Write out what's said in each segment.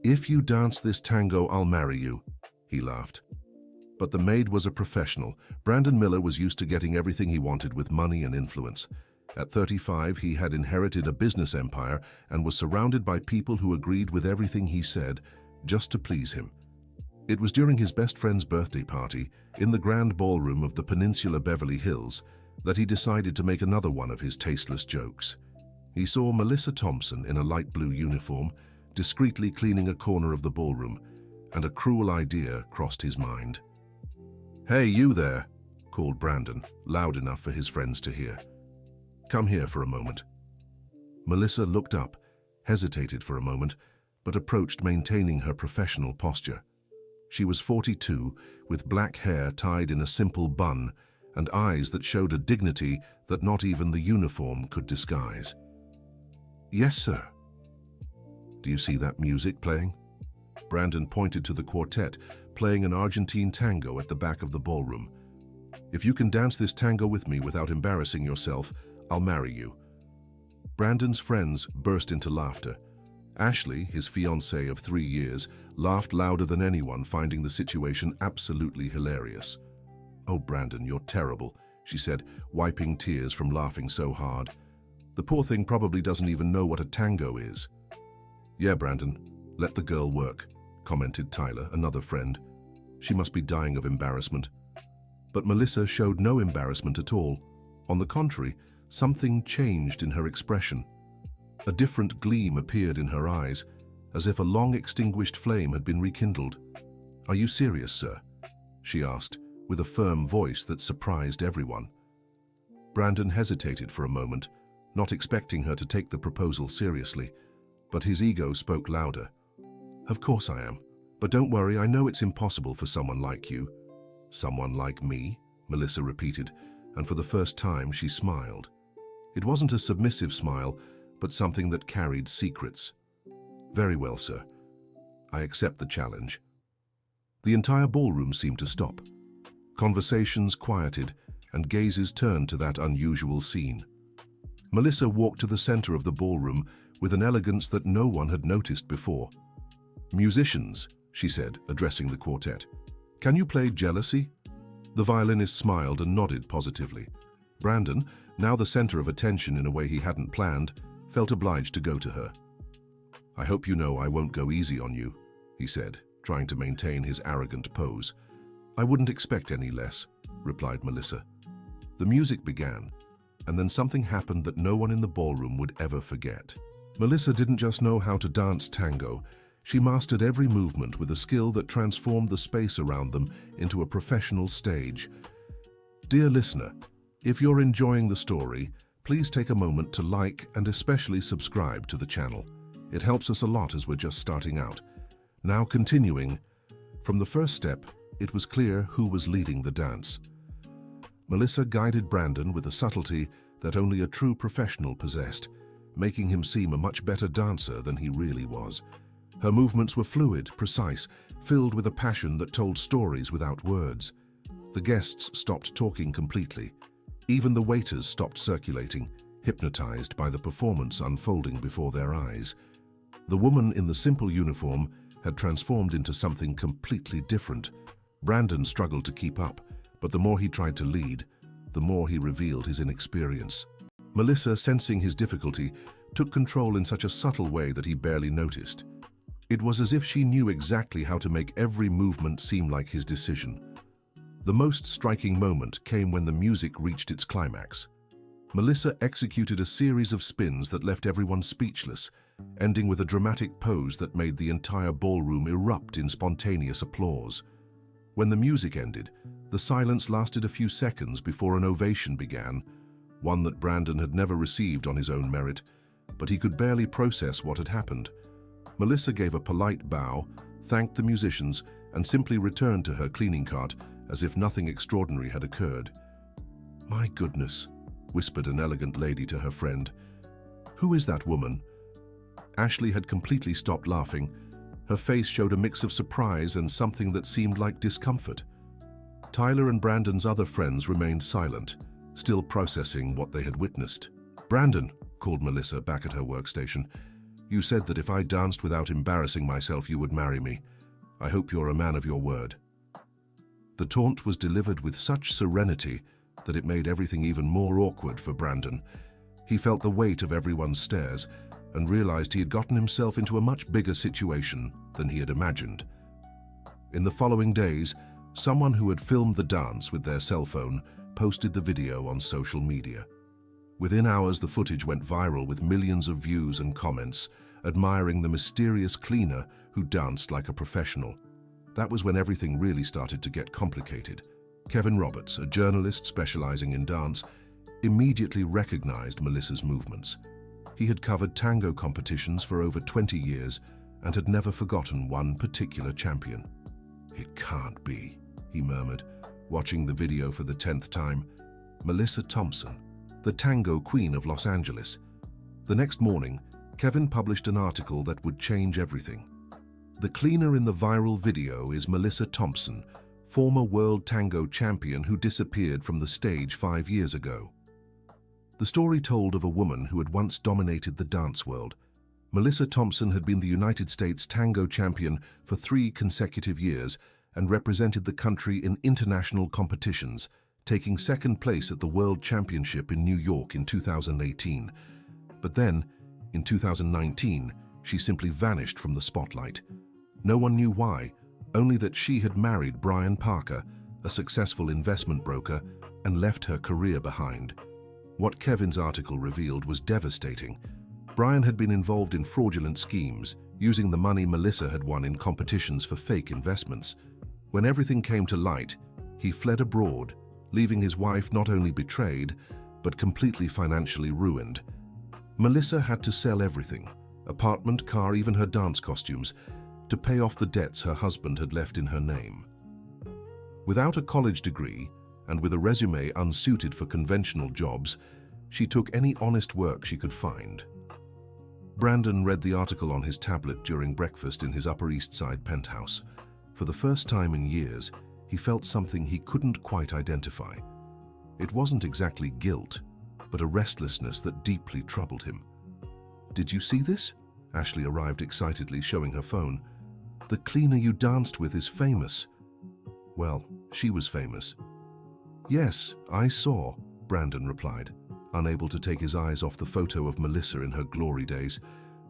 "If you dance this tango, I'll marry you," he laughed. But the maid was a professional. Brandon Miller was used to getting everything he wanted with money and influence. At 35, he had inherited a business empire and was surrounded by people who agreed with everything he said, just to please him. It was during his best friend's birthday party, in the grand ballroom of the Peninsula Beverly Hills, that he decided to make another one of his tasteless jokes. He saw Melissa Thompson in a light blue uniform, discreetly cleaning a corner of the ballroom, and a cruel idea crossed his mind. "Hey, you there," called Brandon, loud enough for his friends to hear. "Come here for a moment." Melissa looked up, hesitated for a moment, but approached, maintaining her professional posture. She was 42, with black hair tied in a simple bun and eyes that showed a dignity that not even the uniform could disguise. "Yes, sir." "Do you see that music playing?" Brandon pointed to the quartet playing an Argentine tango at the back of the ballroom. "If you can dance this tango with me without embarrassing yourself, I'll marry you." Brandon's friends burst into laughter. Ashley, his fiancée of 3 years, laughed louder than anyone, finding the situation absolutely hilarious. "Oh, Brandon, you're terrible," she said, wiping tears from laughing so hard. "The poor thing probably doesn't even know what a tango is." "Yeah, Brandon, let the girl work," commented Tyler, another friend. "She must be dying of embarrassment." But Melissa showed no embarrassment at all. On the contrary, something changed in her expression. A different gleam appeared in her eyes, as if a long-extinguished flame had been rekindled. "Are you serious, sir?" she asked, with a firm voice that surprised everyone. Brandon hesitated for a moment, not expecting her to take the proposal seriously, but his ego spoke louder. "Of course I am. But don't worry, I know it's impossible for someone like you." "Someone like me?" Melissa repeated, and for the first time she smiled. It wasn't a submissive smile, but something that carried secrets. "Very well, sir. I accept the challenge." The entire ballroom seemed to stop. Conversations quieted, and gazes turned to that unusual scene. Melissa walked to the center of the ballroom with an elegance that no one had noticed before. "Musicians," she said, addressing the quartet, "can you play Jealousy?" The violinist smiled and nodded positively. Brandon, now the center of attention in a way he hadn't planned, felt obliged to go to her. "I hope you know I won't go easy on you," he said, trying to maintain his arrogant pose. "I wouldn't expect any less," replied Melissa. The music began, and then something happened that no one in the ballroom would ever forget. Melissa didn't just know how to dance tango, she mastered every movement with a skill that transformed the space around them into a professional stage. Dear listener, if you're enjoying the story, please take a moment to like and especially subscribe to the channel. It helps us a lot as we're just starting out. Now continuing, from the first step, it was clear who was leading the dance. Melissa guided Brandon with a subtlety that only a true professional possessed, making him seem a much better dancer than he really was. Her movements were fluid, precise, filled with a passion that told stories without words. The guests stopped talking completely. Even the waiters stopped circulating, hypnotized by the performance unfolding before their eyes. The woman in the simple uniform had transformed into something completely different. Brandon struggled to keep up, but the more he tried to lead, the more he revealed his inexperience. Melissa, sensing his difficulty, took control in such a subtle way that he barely noticed. It was as if she knew exactly how to make every movement seem like his decision. The most striking moment came when the music reached its climax. Melissa executed a series of spins that left everyone speechless, ending with a dramatic pose that made the entire ballroom erupt in spontaneous applause. When the music ended, the silence lasted a few seconds before an ovation began, one that Brandon had never received on his own merit, but he could barely process what had happened. Melissa gave a polite bow, thanked the musicians, and simply returned to her cleaning cart as if nothing extraordinary had occurred. "My goodness," whispered an elegant lady to her friend. "Who is that woman?" Ashley had completely stopped laughing. Her face showed a mix of surprise and something that seemed like discomfort. Tyler and Brandon's other friends remained silent, still processing what they had witnessed. "Brandon," called Melissa back at her workstation, You said that if I danced without embarrassing myself, you would marry me. I hope you're a man of your word." The taunt was delivered with such serenity that it made everything even more awkward for Brandon. He felt the weight of everyone's stares and realized he had gotten himself into a much bigger situation than he had imagined. In the following days, someone who had filmed the dance with their cell phone posted the video on social media. Within hours, the footage went viral with millions of views and comments, admiring the mysterious cleaner who danced like a professional. That was when everything really started to get complicated. Kevin Roberts, a journalist specializing in dance, immediately recognized Melissa's movements. He had covered tango competitions for over 20 years and had never forgotten one particular champion. "It can't be," he murmured, watching the video for the 10th time. Melissa Thompson, the tango queen of Los Angeles. The next morning, Kevin published an article that would change everything. The cleaner in the viral video is Melissa Thompson, former world tango champion who disappeared from the stage 5 years ago. The story told of a woman who had once dominated the dance world. Melissa Thompson had been the United States tango champion for 3 consecutive years and represented the country in international competitions, taking second place at the World Championship in New York in 2018. But then, in 2019, she simply vanished from the spotlight. No one knew why, only that she had married Brian Parker, a successful investment broker, and left her career behind. What Kevin's article revealed was devastating. Brian had been involved in fraudulent schemes, using the money Melissa had won in competitions for fake investments. When everything came to light, he fled abroad, leaving his wife not only betrayed, but completely financially ruined. Melissa had to sell everything, apartment, car, even her dance costumes, to pay off the debts her husband had left in her name. Without a college degree, and with a resume unsuited for conventional jobs, she took any honest work she could find. Brandon read the article on his tablet during breakfast in his Upper East Side penthouse. For the first time in years, he felt something he couldn't quite identify. It wasn't exactly guilt, but a restlessness that deeply troubled him. "Did you see this?" Ashley arrived excitedly, showing her phone. "The cleaner you danced with is famous." Well, she was famous. "Yes, I saw," Brandon replied, unable to take his eyes off the photo of Melissa in her glory days,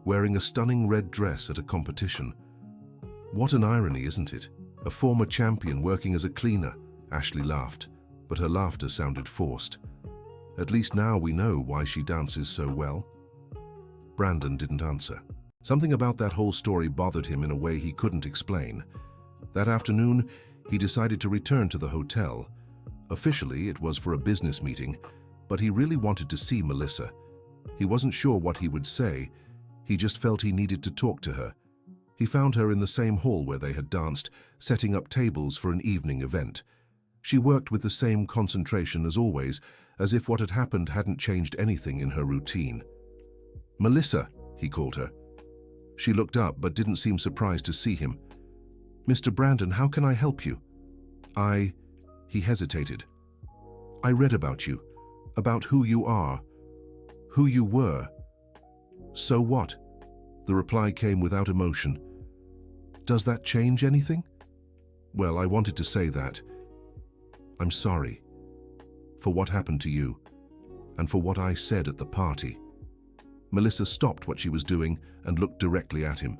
wearing a stunning red dress at a competition. "What an irony, isn't it? A former champion working as a cleaner." Ashley laughed, but her laughter sounded forced. "At least now we know why she dances so well." Brandon didn't answer. Something about that whole story bothered him in a way he couldn't explain. That afternoon, he decided to return to the hotel. Officially, it was for a business meeting, but he really wanted to see Melissa. He wasn't sure what he would say. He just felt he needed to talk to her. He found her in the same hall where they had danced, setting up tables for an evening event. She worked with the same concentration as always, as if what had happened hadn't changed anything in her routine. "Melissa," he called her. She looked up but didn't seem surprised to see him. "Mr. Brandon, how can I help you?" He hesitated. "I read about you, about who you are, who you were." "So what?" The reply came without emotion. "Does that change anything?" "Well, I wanted to say that. I'm sorry for what happened to you and for what I said at the party." Melissa stopped what she was doing and looked directly at him.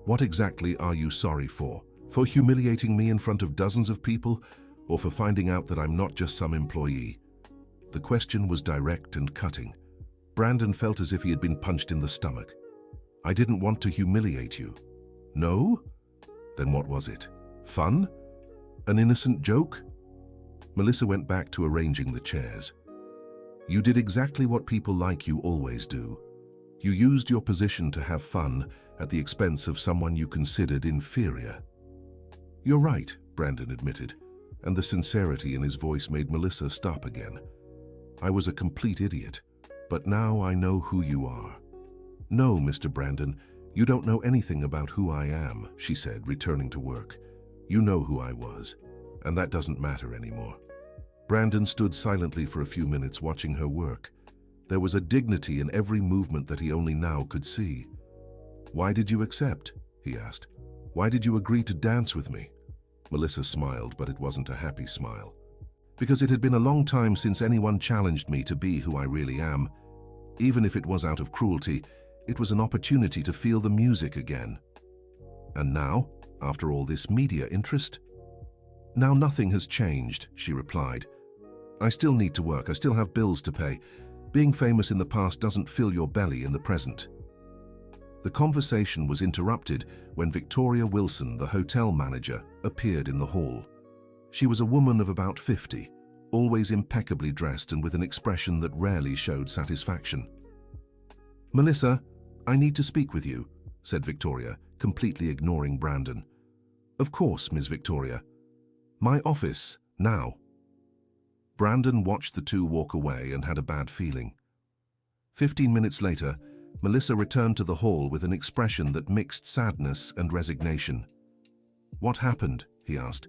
"What exactly are you sorry for? For humiliating me in front of dozens of people, or for finding out that I'm not just some employee?" The question was direct and cutting. Brandon felt as if he had been punched in the stomach. "I didn't want to humiliate you." "No? Then what was it? Fun? An innocent joke?" Melissa went back to arranging the chairs. "You did exactly what people like you always do. You used your position to have fun at the expense of someone you considered inferior." "You're right," Brandon admitted, and the sincerity in his voice made Melissa stop again. "I was a complete idiot, but now I know who you are." "No, Mr. Brandon, you don't know anything about who I am," she said, returning to work. "You know who I was, and that doesn't matter anymore." Brandon stood silently for a few minutes watching her work. There was a dignity in every movement that he only now could see. "Why did you accept?" he asked. "Why did you agree to dance with me?" Melissa smiled, but it wasn't a happy smile. "Because it had been a long time since anyone challenged me to be who I really am. Even if it was out of cruelty, it was an opportunity to feel the music again." "And now, after all this media interest?" "Now nothing has changed," she replied. "I still need to work, I still have bills to pay. Being famous in the past doesn't fill your belly in the present." The conversation was interrupted when Victoria Wilson, the hotel manager, appeared in the hall. She was a woman of about 50, always impeccably dressed and with an expression that rarely showed satisfaction. "Melissa, I need to speak with you," said Victoria, completely ignoring Brandon. "Of course, Miss Victoria. My office, now." Brandon watched the two walk away and had a bad feeling. 15 minutes later, Melissa returned to the hall with an expression that mixed sadness and resignation. "What happened?" he asked.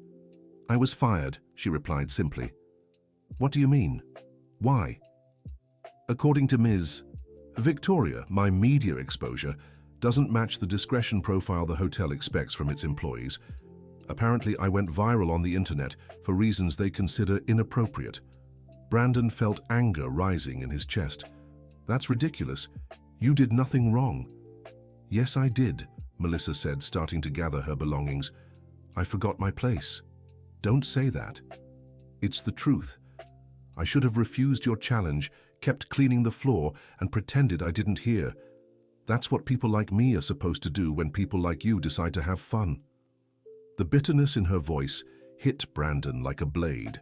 "I was fired," she replied simply. "What do you mean? Why?" "According to Ms. Victoria, my media exposure doesn't match the discretion profile the hotel expects from its employees. Apparently, I went viral on the internet for reasons they consider inappropriate." Brandon felt anger rising in his chest. "That's ridiculous. You did nothing wrong." "Yes, I did," Melissa said, starting to gather her belongings. "I forgot my place." "Don't say that. It's the truth. I should have refused your challenge, kept cleaning the floor, and pretended I didn't hear. That's what people like me are supposed to do when people like you decide to have fun." The bitterness in her voice hit Brandon like a blade.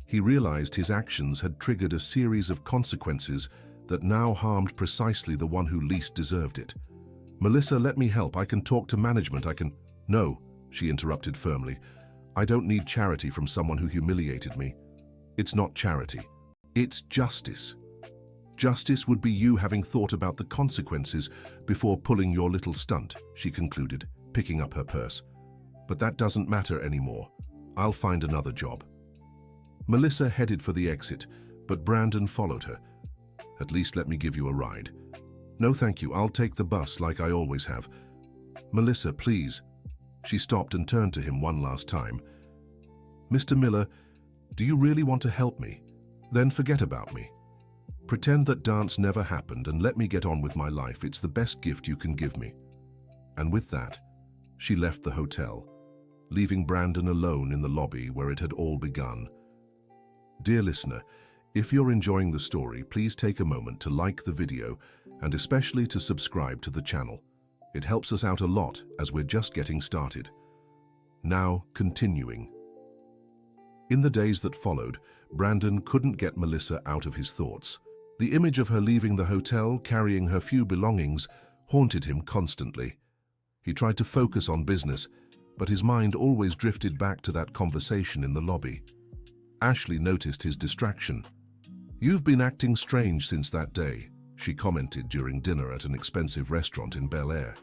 He realized his actions had triggered a series of consequences that now harmed precisely the one who least deserved it. "Melissa, let me help. I can talk to management. I can—" "No," she interrupted firmly. "I don't need charity from someone who humiliated me. It's not charity. It's justice. Justice would be you having thought about the consequences before pulling your little stunt," she concluded, picking up her purse. "But that doesn't matter anymore. I'll find another job." Melissa headed for the exit, but Brandon followed her. "At least let me give you a ride." "No, thank you. I'll take the bus like I always have." "Melissa, please." She stopped and turned to him one last time. "Mr. Miller, do you really want to help me? Then forget about me. Pretend that dance never happened and let me get on with my life. It's the best gift you can give me." And with that, she left the hotel, leaving Brandon alone in the lobby where it had all begun. Dear listener, if you're enjoying the story, please take a moment to like the video and especially to subscribe to the channel. It helps us out a lot as we're just getting started. Now, continuing. In the days that followed, Brandon couldn't get Melissa out of his thoughts. The image of her leaving the hotel, carrying her few belongings, haunted him constantly. He tried to focus on business, but his mind always drifted back to that conversation in the lobby. Ashley noticed his distraction. "You've been acting strange since that day," she commented during dinner at an expensive restaurant in Bel Air.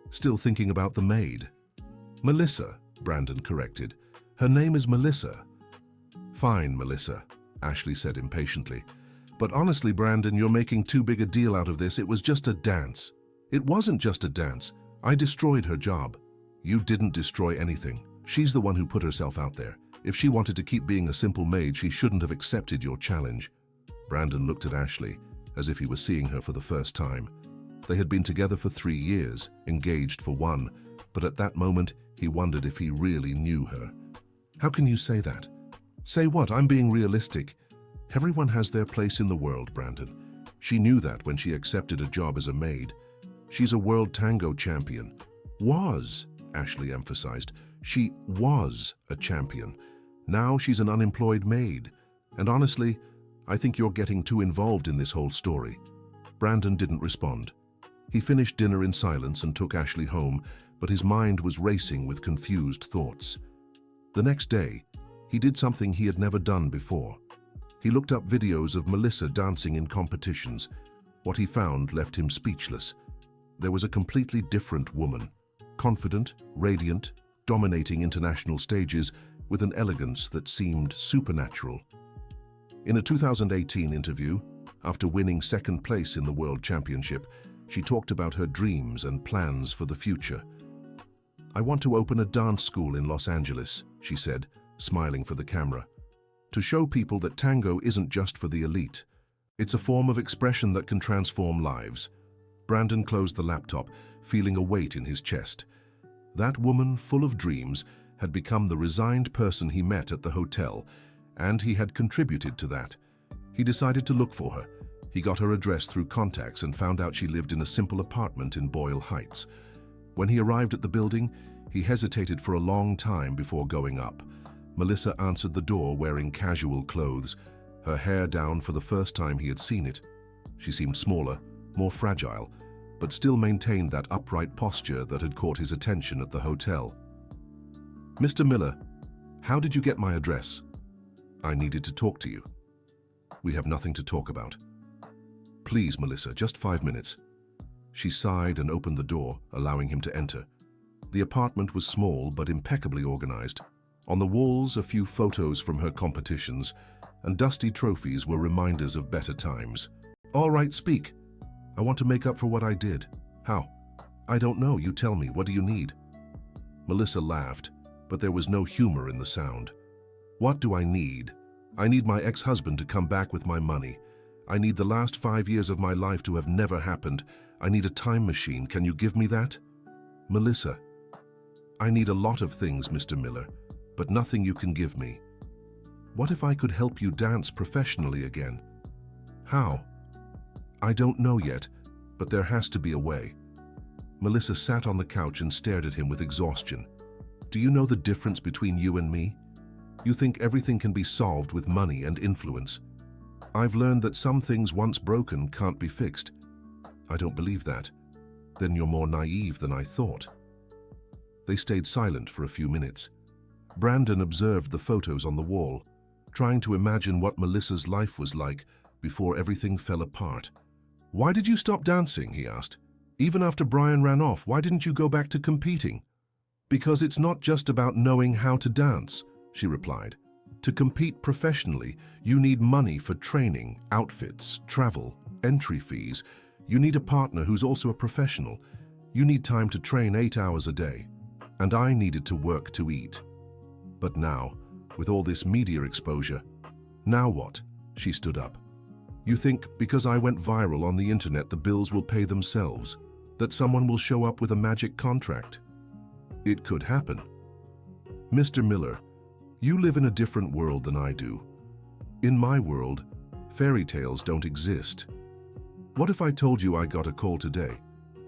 "Still thinking about the maid?" "Melissa," Brandon corrected. "Her name is Melissa." "Fine, Melissa," Ashley said impatiently. "But honestly, Brandon, you're making too big a deal out of this. It was just a dance." "It wasn't just a dance. I destroyed her job." "You didn't destroy anything. She's the one who put herself out there. If she wanted to keep being a simple maid, she shouldn't have accepted your challenge." Brandon looked at Ashley as if he was seeing her for the first time. They had been together for 3 years, engaged for 1, but at that moment he wondered if he really knew her. "How can you say that?" "Say what? I'm being realistic. Everyone has their place in the world, Brandon. She knew that when she accepted a job as a maid. She's a world tango champion." "Was," Ashley emphasized. "She was a champion. Now she's an unemployed maid. And honestly, I think you're getting too involved in this whole story." Brandon didn't respond. He finished dinner in silence and took Ashley home, but his mind was racing with confused thoughts. The next day, he did something he had never done before. He looked up videos of Melissa dancing in competitions. What he found left him speechless. There was a completely different woman, confident, radiant, dominating international stages with an elegance that seemed supernatural. In a 2018 interview, After winning second place in the World Championship, she talked about her dreams and plans for the future. "I want to open a dance school in Los Angeles," she said, smiling for the camera, "to show people that tango isn't just for the elite. It's a form of expression that can transform lives." Brandon closed the laptop, feeling a weight in his chest. That woman, full of dreams, had become the resigned person he met at the hotel, and he had contributed to that. He decided to look for her. He got her address through contacts and found out she lived in a simple apartment in Boyle Heights. When he arrived at the building, he hesitated for a long time before going up. Melissa answered the door wearing casual clothes, her hair down for the first time he had seen it. She seemed smaller, more fragile, but still maintained that upright posture that had caught his attention at the hotel. "Mr. Miller, how did you get my address?" "I needed to talk to you." "We have nothing to talk about." "Please, Melissa, just 5 minutes." She sighed and opened the door, allowing him to enter. The apartment was small but impeccably organized. On the walls, a few photos from her competitions, and dusty trophies were reminders of better times. "All right, speak. I want to make up for what I did." "How?" "I don't know. You tell me. What do you need?" Melissa laughed, but there was no humor in the sound. "What do I need? I need my ex-husband to come back with my money. I need the last 5 years of my life to have never happened. I need a time machine. Can you give me that?" "Melissa, I need a lot of things, Mr. Miller, but nothing you can give me. What if I could help you dance professionally again?" "How?" "I don't know yet, but there has to be a way." Melissa sat on the couch and stared at him with exhaustion. "Do you know the difference between you and me? You think everything can be solved with money and influence. I've learned that some things once broken can't be fixed." "I don't believe that." "Then you're more naive than I thought." They stayed silent for a few minutes. Brandon observed the photos on the wall, trying to imagine what Melissa's life was like before everything fell apart. "Why did you stop dancing?" he asked. "Even after Brian ran off, why didn't you go back to competing?" "Because it's not just about knowing how to dance," she replied. "To compete professionally, you need money for training, outfits, travel, entry fees. You need a partner who's also a professional. You need time to train 8 hours a day. And I needed to work to eat. But now, with all this media exposure, now what?" She stood up. "You think because I went viral on the internet the bills will pay themselves? That someone will show up with a magic contract? It could happen. Mr. Miller, you live in a different world than I do. In my world, fairy tales don't exist. What if I told you I got a call today?"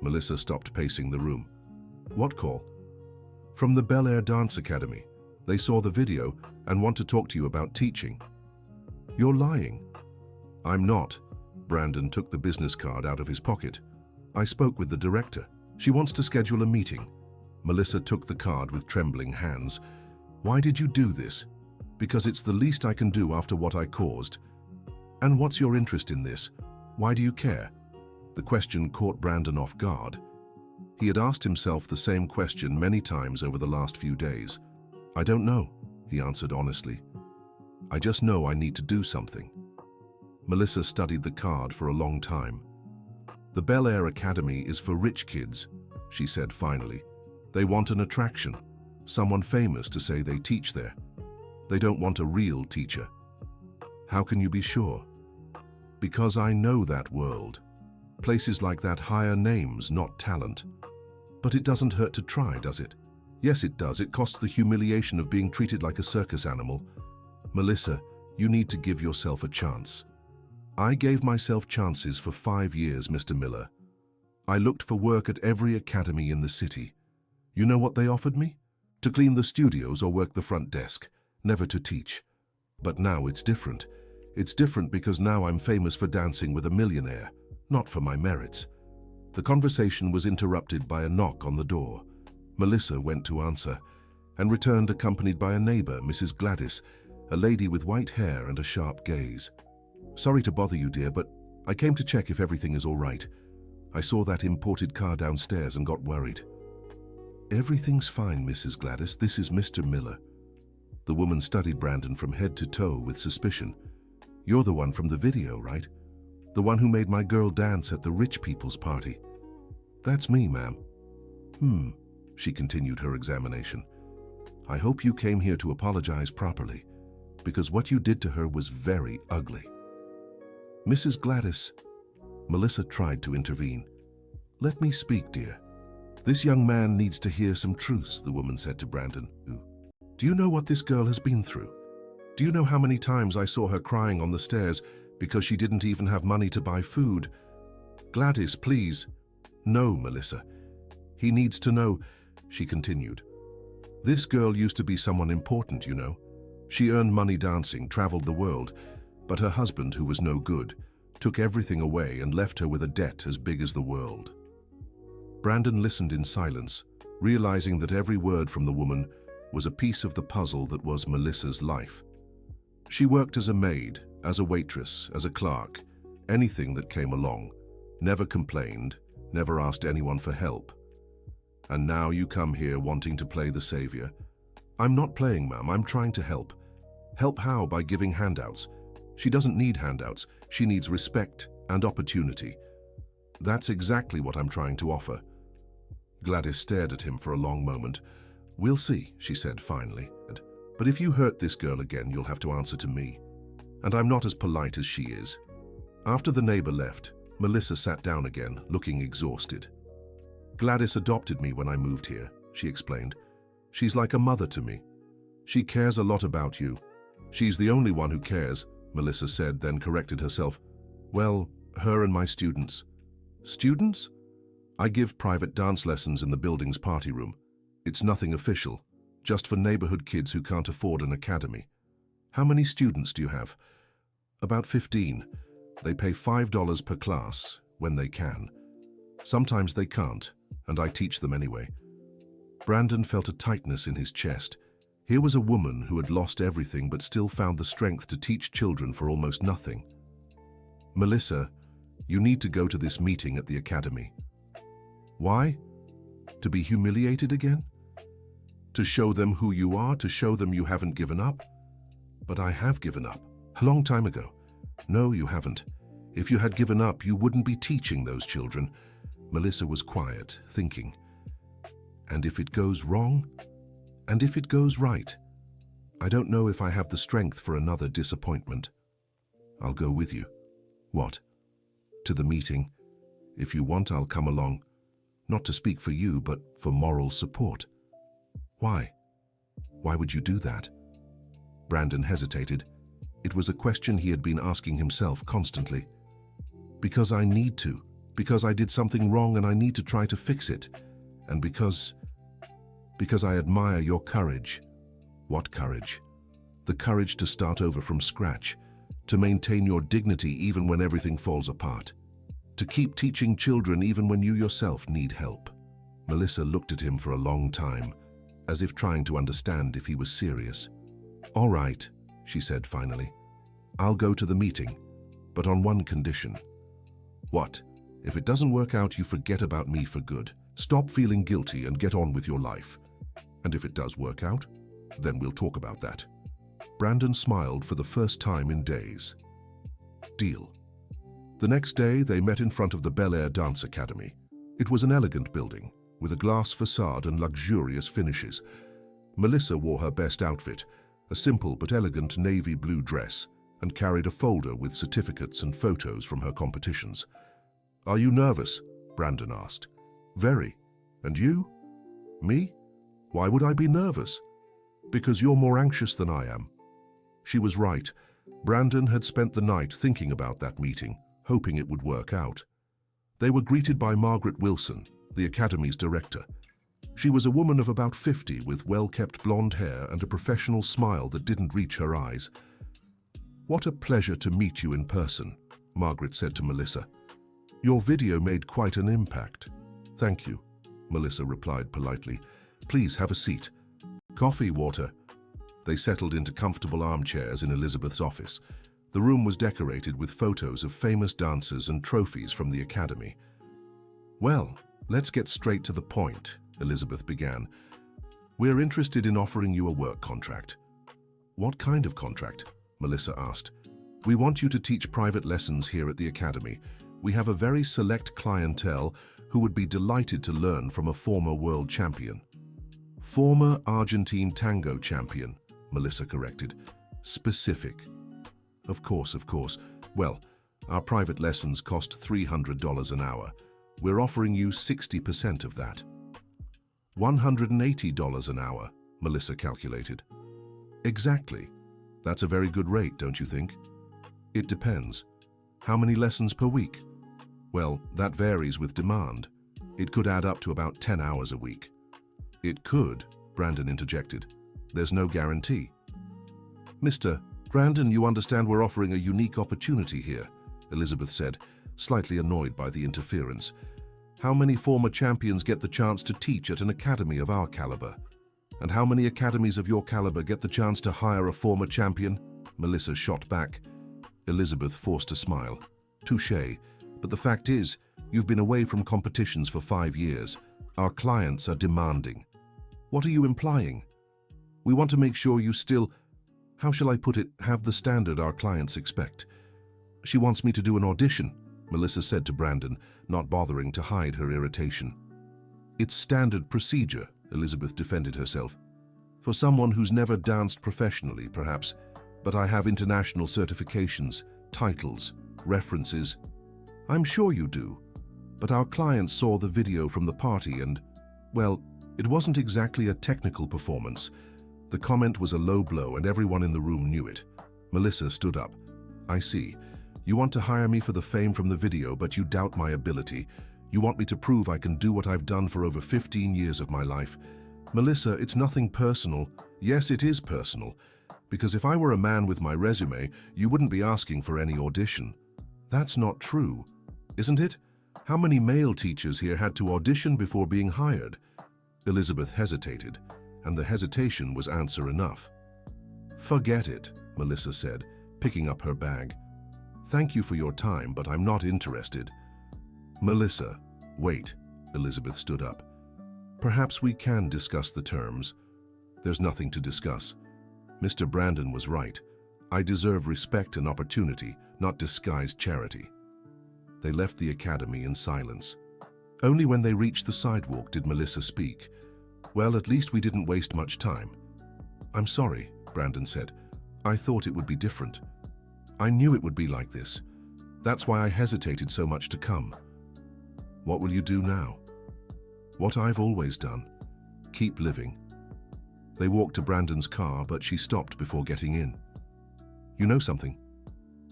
Melissa stopped pacing the room. "What call?" "From the Bel Air Dance Academy. They saw the video and want to talk to you about teaching." "You're lying." "I'm not." Brandon took the business card out of his pocket. "I spoke with the director. She wants to schedule a meeting." Melissa took the card with trembling hands. "Why did you do this?" "Because it's the least I can do after what I caused." "And what's your interest in this? Why do you care?" The question caught Brandon off guard. He had asked himself the same question many times over the last few days. "I don't know," he answered honestly. "I just know I need to do something." Melissa studied the card for a long time. "The Bel Air Academy is for rich kids," she said finally. "They want an attraction, someone famous to say they teach there. They don't want a real teacher." "How can you be sure?" "Because I know that world. Places like that hire names, not talent. But it doesn't hurt to try, does it?" "Yes, it does. It costs the humiliation of being treated like a circus animal." "Melissa, you need to give yourself a chance." "I gave myself chances for 5 years, Mr. Miller. I looked for work at every academy in the city. You know what they offered me? To clean the studios or work the front desk, never to teach. But now it's different. It's different because now I'm famous for dancing with a millionaire, not for my merits." The conversation was interrupted by a knock on the door. Melissa went to answer, and returned accompanied by a neighbor, Mrs. Gladys, a lady with white hair and a sharp gaze. "Sorry to bother you, dear, but I came to check if everything is all right. I saw that imported car downstairs and got worried." "Everything's fine, Mrs. Gladys. This is Mr. Miller." The woman studied Brandon from head to toe with suspicion. "You're the one from the video, right?" The one who made my girl dance at the rich people's party. That's me, ma'am. She continued her examination. I hope you came here to apologize properly, because what you did to her was very ugly. Mrs. Gladys, Melissa tried to intervene. Let me speak, dear. This young man needs to hear some truths, the woman said to Brandon. Do you know what this girl has been through? Do you know how many times I saw her crying on the stairs because she didn't even have money to buy food? Gladys, please. No, Melissa. He needs to know, she continued. This girl used to be someone important, you know. She earned money dancing, traveled the world, but her husband, who was no good, took everything away and left her with a debt as big as the world. Brandon listened in silence, realizing that every word from the woman was a piece of the puzzle that was Melissa's life. She worked as a maid, as a waitress, as a clerk, anything that came along, never complained, never asked anyone for help. And now you come here wanting to play the savior. I'm not playing, ma'am, I'm trying to help. Help how? By giving handouts. She doesn't need handouts, she needs respect and opportunity. That's exactly what I'm trying to offer. Gladys stared at him for a long moment. We'll see, she said finally. But if you hurt this girl again, you'll have to answer to me. And I'm not as polite as she is. After the neighbor left, Melissa sat down again, looking exhausted. Gladys adopted me when I moved here, she explained. She's like a mother to me. She cares a lot about you. She's the only one who cares, Melissa said, then corrected herself. Well, her and my students. Students? I give private dance lessons in the building's party room. It's nothing official, just for neighborhood kids who can't afford an academy. How many students do you have? About 15. They pay $5 per class when they can. Sometimes they can't, and I teach them anyway. Brandon felt a tightness in his chest. Here was a woman who had lost everything but still found the strength to teach children for almost nothing. Melissa, you need to go to this meeting at the academy. Why? To be humiliated again? To show them who you are, to show them you haven't given up? But I have given up, a long time ago. No, you haven't. If you had given up, you wouldn't be teaching those children. Melissa was quiet, thinking. And if it goes wrong? And if it goes right? I don't know if I have the strength for another disappointment. I'll go with you. What? To the meeting. If you want, I'll come along. Not to speak for you, but for moral support. Why? Why would you do that? Brandon hesitated. It was a question he had been asking himself constantly. Because I need to. Because I did something wrong and I need to try to fix it. And because I admire your courage. What courage? The courage to start over from scratch, to maintain your dignity even when everything falls apart, to keep teaching children even when you yourself need help. Melissa looked at him for a long time, as if trying to understand if he was serious. All right, she said finally. I'll go to the meeting, but on one condition. What? If it doesn't work out, you forget about me for good. Stop feeling guilty and get on with your life. And if it does work out, then we'll talk about that. Brandon smiled for the first time in days. Deal. The next day, they met in front of the Bel Air Dance Academy. It was an elegant building, with a glass facade and luxurious finishes. Melissa wore her best outfit, a simple but elegant navy blue dress, and carried a folder with certificates and photos from her competitions. Are you nervous? Brandon asked. Very. And you? Me? Why would I be nervous? Because you're more anxious than I am. She was right. Brandon had spent the night thinking about that meeting, hoping it would work out. They were greeted by Margaret Wilson, the Academy's director. She was a woman of about 50 with well-kept blonde hair and a professional smile that didn't reach her eyes. What a pleasure to meet you in person, Margaret said to Melissa. Your video made quite an impact. Thank you, Melissa replied politely. Please have a seat. Coffee, water. They settled into comfortable armchairs in Elizabeth's office. The room was decorated with photos of famous dancers and trophies from the Academy. Well, let's get straight to the point, Elizabeth began. We're interested in offering you a work contract. What kind of contract? Melissa asked. We want you to teach private lessons here at the academy. We have a very select clientele who would be delighted to learn from a former world champion. Former Argentine tango champion, Melissa corrected. Specific. Of course. Well, our private lessons cost $300 an hour. We're offering you 60% of that. $180 an hour, Melissa calculated. Exactly. That's a very good rate, don't you think? It depends. How many lessons per week? Well, that varies with demand. It could add up to about 10 hours a week. It could, Brandon interjected. There's no guarantee. Mr. Brandon, you understand we're offering a unique opportunity here, Elizabeth said, slightly annoyed by the interference. How many former champions get the chance to teach at an academy of our caliber? And how many academies of your caliber get the chance to hire a former champion? Melissa shot back. Elizabeth forced a smile. Touché. But the fact is, you've been away from competitions for 5 years. Our clients are demanding. What are you implying? We want to make sure you still, how shall I put it, have the standard our clients expect. She wants me to do an audition, Melissa said to Brandon, not bothering to hide her irritation. It's standard procedure, Elizabeth defended herself. For someone who's never danced professionally, perhaps, but I have international certifications, titles, references. I'm sure you do, but our clients saw the video from the party and, well, it wasn't exactly a technical performance. The comment was a low blow and everyone in the room knew it. Melissa stood up. I see. You want to hire me for the fame from the video, but you doubt my ability. You want me to prove I can do what I've done for over 15 years of my life. Melissa, it's nothing personal. Yes, it is personal. Because if I were a man with my resume, you wouldn't be asking for any audition. That's not true, isn't it? How many male teachers here had to audition before being hired? Elizabeth hesitated, and the hesitation was answer enough. Forget it, Melissa said, picking up her bag. Thank you for your time, but I'm not interested. Melissa, wait, Elizabeth stood up. Perhaps we can discuss the terms. There's nothing to discuss. Mr. Brandon was right. I deserve respect and opportunity, not disguised charity. They left the academy in silence. Only when they reached the sidewalk did Melissa speak. Well, at least we didn't waste much time. I'm sorry, Brandon said. I thought it would be different. I knew it would be like this. That's why I hesitated so much to come. What will you do now? What I've always done. Keep living. They walked to Brandon's car, but she stopped before getting in. You know something?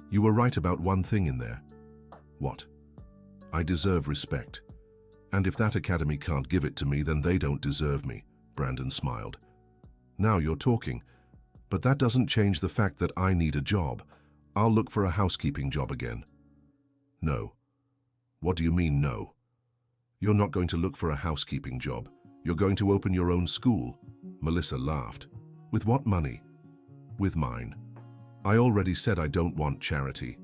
You were right about one thing in there. What? I deserve respect. And if that academy can't give it to me, then they don't deserve me, Brandon smiled. Now you're talking. But that doesn't change the fact that I need a job. I'll look for a housekeeping job again. No. What do you mean, no? You're not going to look for a housekeeping job. You're going to open your own school. Melissa laughed. With what money? With mine. I already said I don't want charity.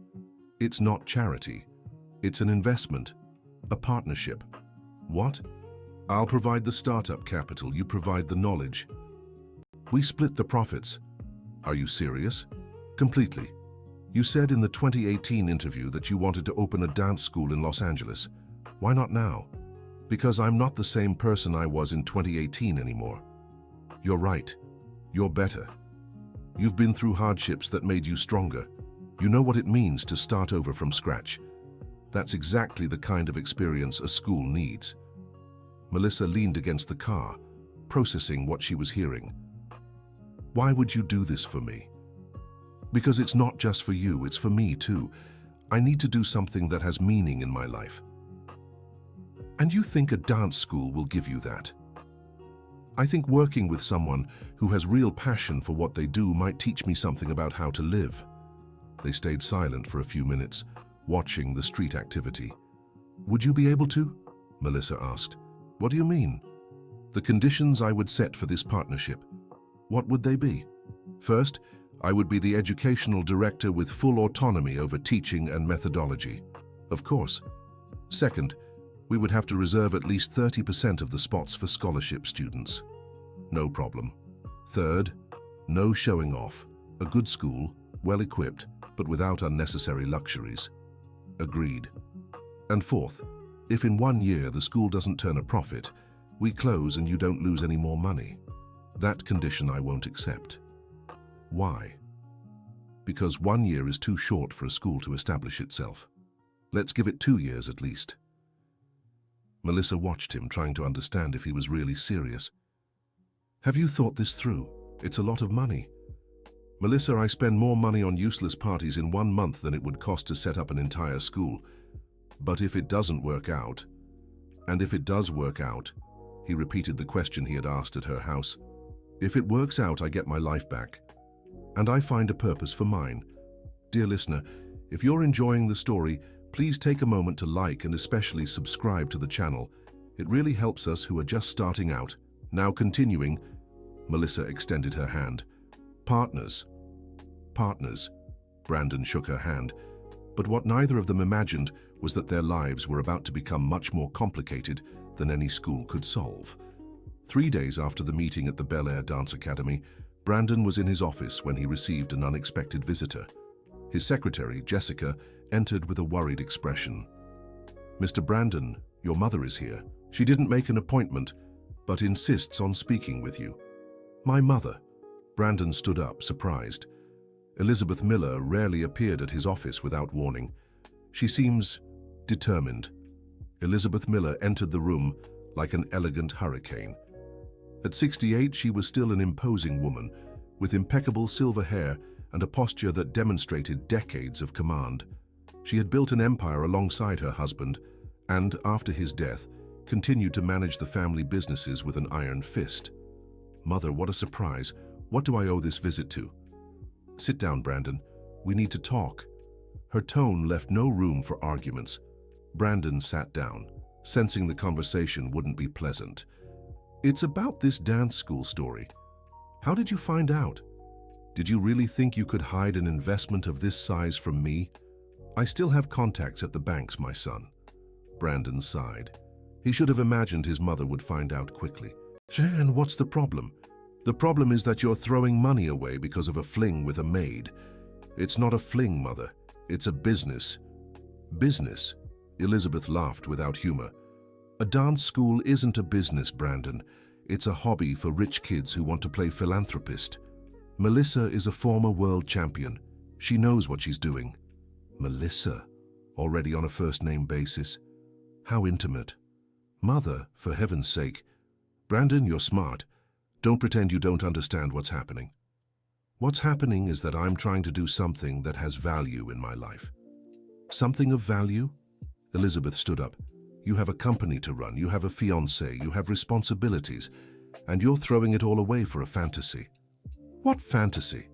It's not charity. It's an investment. A partnership. What? I'll provide the startup capital, you provide the knowledge. We split the profits. Are you serious? Completely. You said in the 2018 interview that you wanted to open a dance school in Los Angeles. Why not now? Because I'm not the same person I was in 2018 anymore. You're right. You're better. You've been through hardships that made you stronger. You know what it means to start over from scratch. That's exactly the kind of experience a school needs. Melissa leaned against the car, processing what she was hearing. Why would you do this for me? Because it's not just for you, it's for me too. I need to do something that has meaning in my life. And you think a dance school will give you that? I think working with someone who has real passion for what they do might teach me something about how to live. They stayed silent for a few minutes, watching the street activity. Would you be able to? Melissa asked. What do you mean? The conditions I would set for this partnership. What would they be? First, I would be the educational director with full autonomy over teaching and methodology. Of course. Second, we would have to reserve at least 30% of the spots for scholarship students. No problem. Third, no showing off. A good school, well equipped, but without unnecessary luxuries. Agreed. And fourth, if in 1 year the school doesn't turn a profit, we close and you don't lose any more money. That condition I won't accept. Why? Because 1 year is too short for a school to establish itself. Let's give it 2 years at least. Melissa watched him, trying to understand if he was really serious. Have you thought this through? It's a lot of money. Melissa, I spend more money on useless parties in 1 month than it would cost to set up an entire school. But if it doesn't work out, and if it does work out, he repeated the question he had asked at her house. If it works out, I get my life back. And I find a purpose for mine. Dear listener, if you're enjoying the story, please take a moment to like and especially subscribe to the channel. It really helps us who are just starting out. Now continuing, Melissa extended her hand. Partners. Partners. Brandon shook her hand. But what neither of them imagined was that their lives were about to become much more complicated than any school could solve. 3 days after the meeting at the Bel Air Dance Academy, Brandon was in his office when he received an unexpected visitor. His secretary, Jessica, entered with a worried expression. Mr. Brandon, your mother is here. She didn't make an appointment, but insists on speaking with you. My mother. Brandon stood up, surprised. Elizabeth Miller rarely appeared at his office without warning. She seems determined. Elizabeth Miller entered the room like an elegant hurricane. At 68, she was still an imposing woman, with impeccable silver hair and a posture that demonstrated decades of command. She had built an empire alongside her husband, and, after his death, continued to manage the family businesses with an iron fist. Mother, what a surprise. What do I owe this visit to? Sit down, Brandon. We need to talk. Her tone left no room for arguments. Brandon sat down, sensing the conversation wouldn't be pleasant. It's about this dance school story. How did you find out? Did you really think you could hide an investment of this size from me? I still have contacts at the banks, my son. Brandon sighed. He should have imagined his mother would find out quickly. And what's the problem? The problem is that you're throwing money away because of a fling with a maid. It's not a fling, Mother. It's a business. Business? Elizabeth laughed without humor. A dance school isn't a business, Brandon. It's a hobby for rich kids who want to play philanthropist. Melissa is a former world champion. She knows what she's doing. Melissa? Already on a first-name basis? How intimate. Mother, for heaven's sake. Brandon, you're smart. Don't pretend you don't understand what's happening. What's happening is that I'm trying to do something that has value in my life. Something of value? Elizabeth stood up. You have a company to run, you have a fiancé, you have responsibilities, and you're throwing it all away for a fantasy. What fantasy?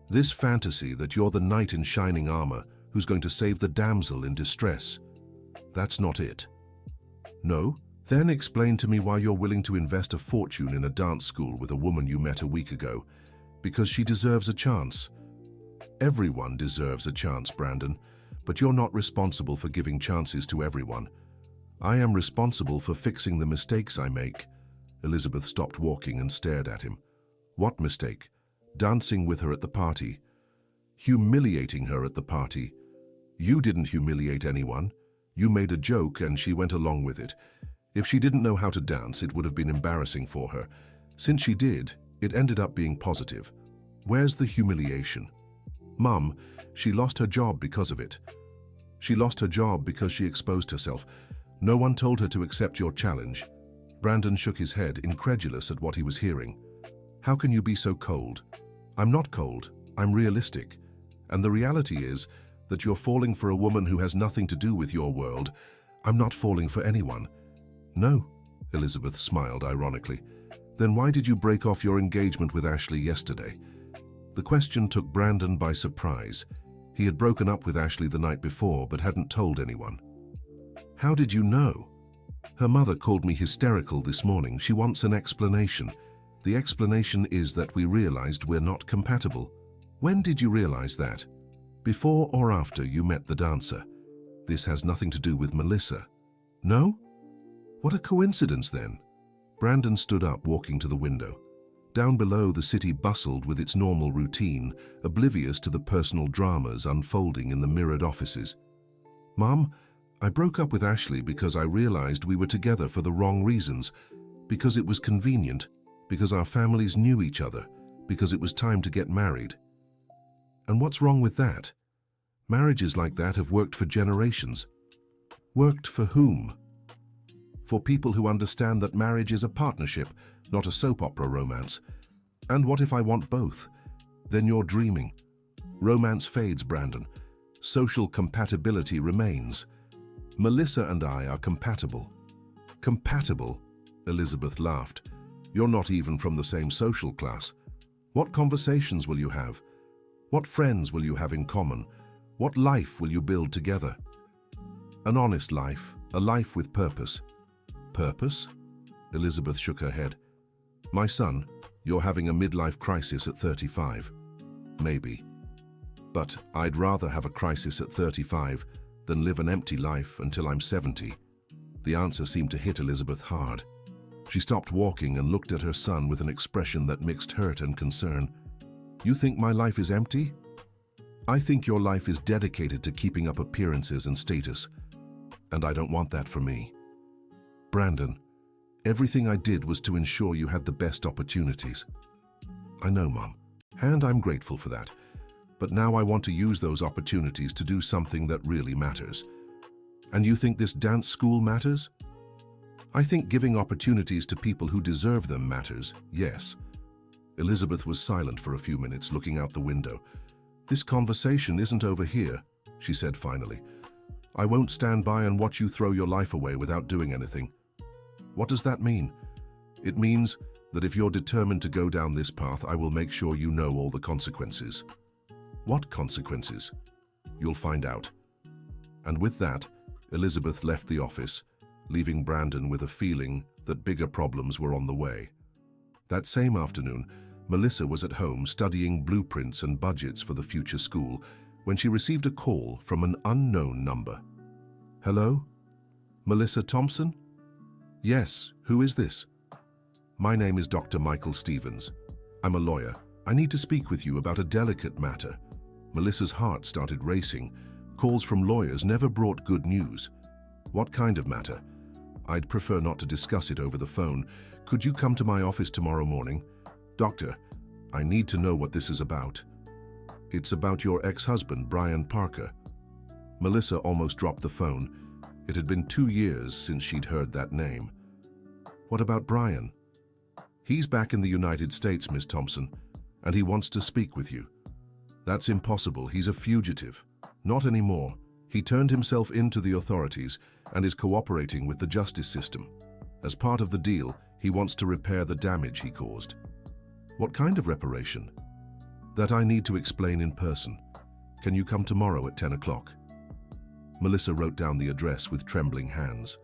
This fantasy that you're the knight in shining armor who's going to save the damsel in distress. That's not it. No? Then explain to me why you're willing to invest a fortune in a dance school with a woman you met a week ago. Because she deserves a chance. Everyone deserves a chance, Brandon, but you're not responsible for giving chances to everyone. I am responsible for fixing the mistakes I make. Elizabeth stopped walking and stared at him. What mistake? Dancing with her at the party. Humiliating her at the party. You didn't humiliate anyone. You made a joke and she went along with it. If she didn't know how to dance, it would have been embarrassing for her. Since she did, it ended up being positive. Where's the humiliation? Mum, she lost her job because of it. She lost her job because she exposed herself. No one told her to accept your challenge. Brandon shook his head, incredulous at what he was hearing. How can you be so cold? I'm not cold. I'm realistic. And the reality is that you're falling for a woman who has nothing to do with your world. I'm not falling for anyone. No, Elizabeth smiled ironically. Then why did you break off your engagement with Ashley yesterday? The question took Brandon by surprise. He had broken up with Ashley the night before but hadn't told anyone. How did you know? Her mother called me hysterical this morning. She wants an explanation. The explanation is that we realized we're not compatible. When did you realize that? Before or after you met the dancer? This has nothing to do with Melissa. No? What a coincidence then. Brandon stood up, walking to the window. Down below, the city bustled with its normal routine, oblivious to the personal dramas unfolding in the mirrored offices. "Mom, I broke up with Ashley because I realized we were together for the wrong reasons, because it was convenient, because our families knew each other, because it was time to get married." And what's wrong with that? Marriages like that have worked for generations. Worked for whom? For people who understand that marriage is a partnership, not a soap opera romance. And what if I want both? Then you're dreaming. Romance fades, Brandon. Social compatibility remains. Melissa and I are compatible. Compatible? Elizabeth laughed. You're not even from the same social class. What conversations will you have? What friends will you have in common? What life will you build together? An honest life, a life with purpose. Purpose? Elizabeth shook her head. My son, you're having a midlife crisis at 35. Maybe. But I'd rather have a crisis at 35 than live an empty life until I'm 70. The answer seemed to hit Elizabeth hard. She stopped walking and looked at her son with an expression that mixed hurt and concern. You think my life is empty? I think your life is dedicated to keeping up appearances and status, and I don't want that for me. Brandon, everything I did was to ensure you had the best opportunities. I know, Mom, and I'm grateful for that. But now I want to use those opportunities to do something that really matters. And you think this dance school matters? I think giving opportunities to people who deserve them matters, yes. Elizabeth was silent for a few minutes, looking out the window. This conversation isn't over here, she said finally. I won't stand by and watch you throw your life away without doing anything. What does that mean? It means that if you're determined to go down this path, I will make sure you know all the consequences. What consequences? You'll find out. And with that, Elizabeth left the office, leaving Brandon with a feeling that bigger problems were on the way. That same afternoon, Melissa was at home studying blueprints and budgets for the future school when she received a call from an unknown number. Hello? Melissa Thompson? Yes, who is this? My name is Dr. Michael Stevens. I'm a lawyer. I need to speak with you about a delicate matter. Melissa's heart started racing. Calls from lawyers never brought good news. What kind of matter? I'd prefer not to discuss it over the phone. Could you come to my office tomorrow morning? Doctor, I need to know what this is about. It's about your ex-husband, Brian Parker. Melissa almost dropped the phone. It had been 2 years since she'd heard that name. What about Brian? He's back in the United States, Miss Thompson, and he wants to speak with you. That's impossible. He's a fugitive. Not anymore. He turned himself in to the authorities and is cooperating with the justice system. As part of the deal, he wants to repair the damage he caused. What kind of reparation? That I need to explain in person. Can you come tomorrow at 10 o'clock? Melissa wrote down the address with trembling hands.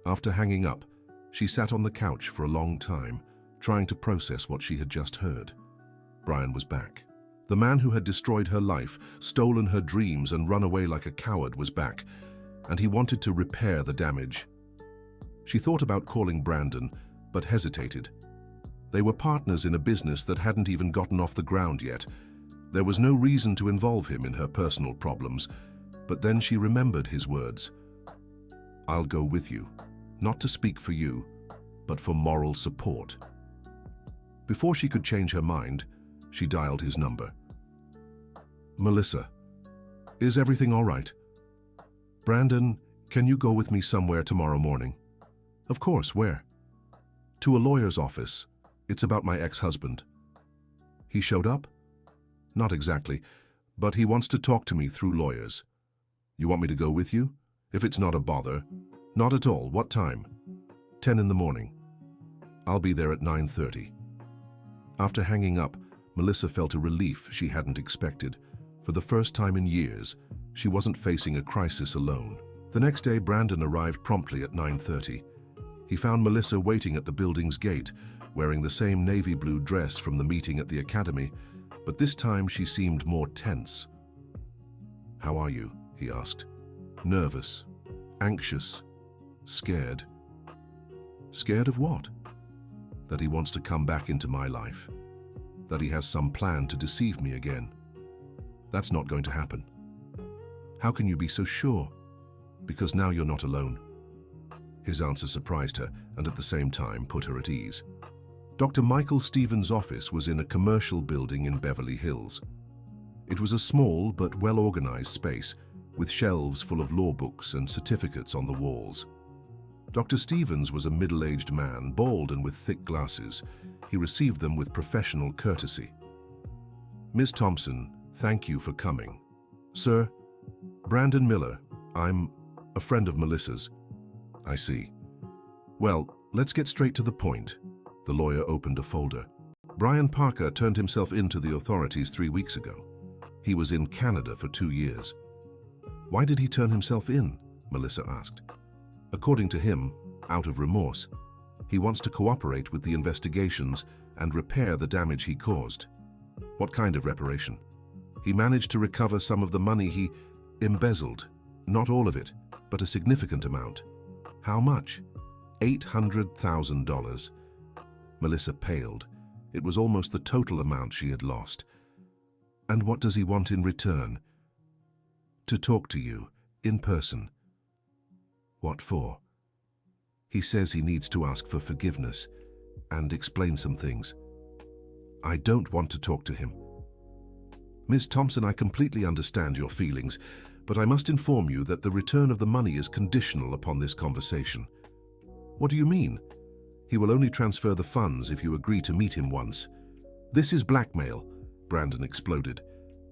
After hanging up, she sat on the couch for a long time, trying to process what she had just heard. Brian was back. The man who had destroyed her life, stolen her dreams, and run away like a coward was back, and he wanted to repair the damage. She thought about calling Brandon, but hesitated. They were partners in a business that hadn't even gotten off the ground yet. There was no reason to involve him in her personal problems, but then she remembered his words. I'll go with you, not to speak for you, but for moral support. Before she could change her mind, she dialed his number. Melissa, is everything all right? Brandon, can you go with me somewhere tomorrow morning? Of course, where? To a lawyer's office. It's about my ex-husband. He showed up? Not exactly, but he wants to talk to me through lawyers. You want me to go with you? If it's not a bother. Not at all. What time? 10 in the morning. I'll be there at 9:30. After hanging up, Melissa felt a relief she hadn't expected. For the first time in years, she wasn't facing a crisis alone. The next day, Brandon arrived promptly at 9:30. He found Melissa waiting at the building's gate, wearing the same navy blue dress from the meeting at the academy, but this time she seemed more tense. How are you? He asked. Nervous, anxious, scared. Scared of what? that he wants to come back into my life, that he has some plan to deceive me again. That's not going to happen. How can you be so sure? Because now you're not alone. His answer surprised her and at the same time put her at ease. Dr. Michael Stevens' office was in a commercial building in Beverly Hills. It was a small but well-organized space with shelves full of law books and certificates on the walls. Dr. Stevens was a middle-aged man, bald and with thick glasses. He received them with professional courtesy. "Ms. Thompson, thank you for coming. Sir, Brandon Miller. I'm a friend of Melissa's." "I see. Well, let's get straight to the point." The lawyer opened a folder. "Brian Parker turned himself in to the authorities 3 weeks ago. He was in Canada for 2 years. "Why did he turn himself in?" Melissa asked. "According to him, out of remorse. He wants to cooperate with the investigations and repair the damage he caused." "What kind of reparation?" "He managed to recover some of the money he embezzled. Not all of it, but a significant amount." "How much?" $800,000. Melissa paled. It was almost the total amount she had lost. "And what does he want in return?" "To talk to you, in person." "What for?" "He says he needs to ask for forgiveness and explain some things." "I don't want to talk to him." "Ms. Thompson, I completely understand your feelings, but I must inform you that the return of the money is conditional upon this conversation." "What do you mean?" "He will only transfer the funds if you agree to meet him once." "This is blackmail," Brandon exploded.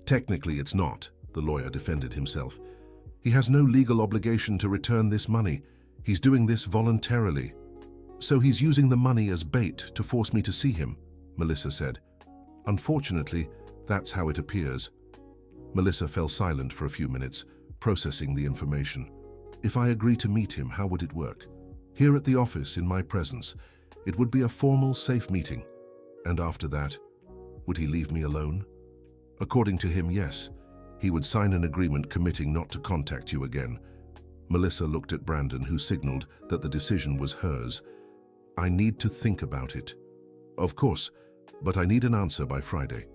"Technically it's not," the lawyer defended himself. "He has no legal obligation to return this money. He's doing this voluntarily." "So he's using the money as bait to force me to see him," Melissa said. "Unfortunately, that's how it appears." Melissa fell silent for a few minutes, processing the information. "If I agree to meet him, how would it work?" "Here at the office, in my presence. It would be a formal, safe meeting." "And after that, would he leave me alone?" "According to him, yes. He would sign an agreement committing not to contact you again." Melissa looked at Brandon, who signaled that the decision was hers. "I need to think about it." "Of course, but I need an answer by Friday."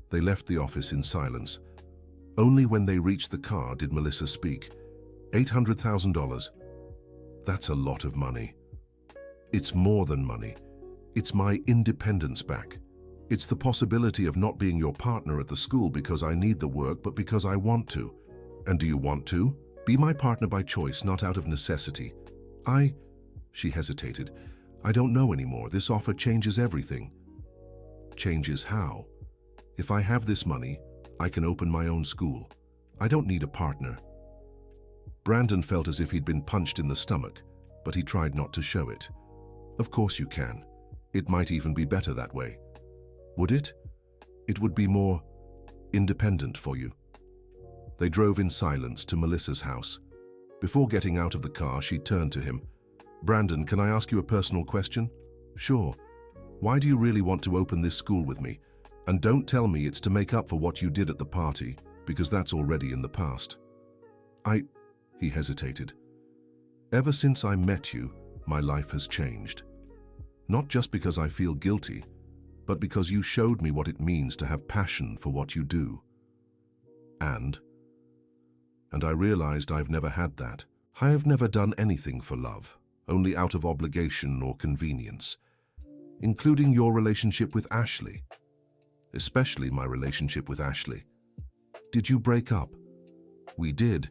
They left the office in silence. Only when they reached the car did Melissa speak. $800,000. That's a lot of money. It's more than money. It's my independence back. It's the possibility of not being your partner at the school because I need the work, but because I want to. And do you want to? Be my partner by choice, not out of necessity. She hesitated. "I don't know anymore. This offer changes everything." "Changes how?" "If I have this money, I can open my own school. I don't need a partner." Brandon felt as if he'd been punched in the stomach, but he tried not to show it. "Of course you can. It might even be better that way." "Would it?" "It would be more independent for you." They drove in silence to Melissa's house. Before getting out of the car, she turned to him. "Brandon, can I ask you a personal question?" "Sure. Why do you really want to open this school with me? And don't tell me it's to make up for what you did at the party, because that's already in the past." He hesitated. "Ever since I met you, my life has changed. Not just because I feel guilty, but because you showed me what it means to have passion for what you do. And I realized I've never had that. I have never done anything for love, only out of obligation or convenience, including your relationship with Ashley. Especially my relationship with Ashley. Did you break up?" "We did,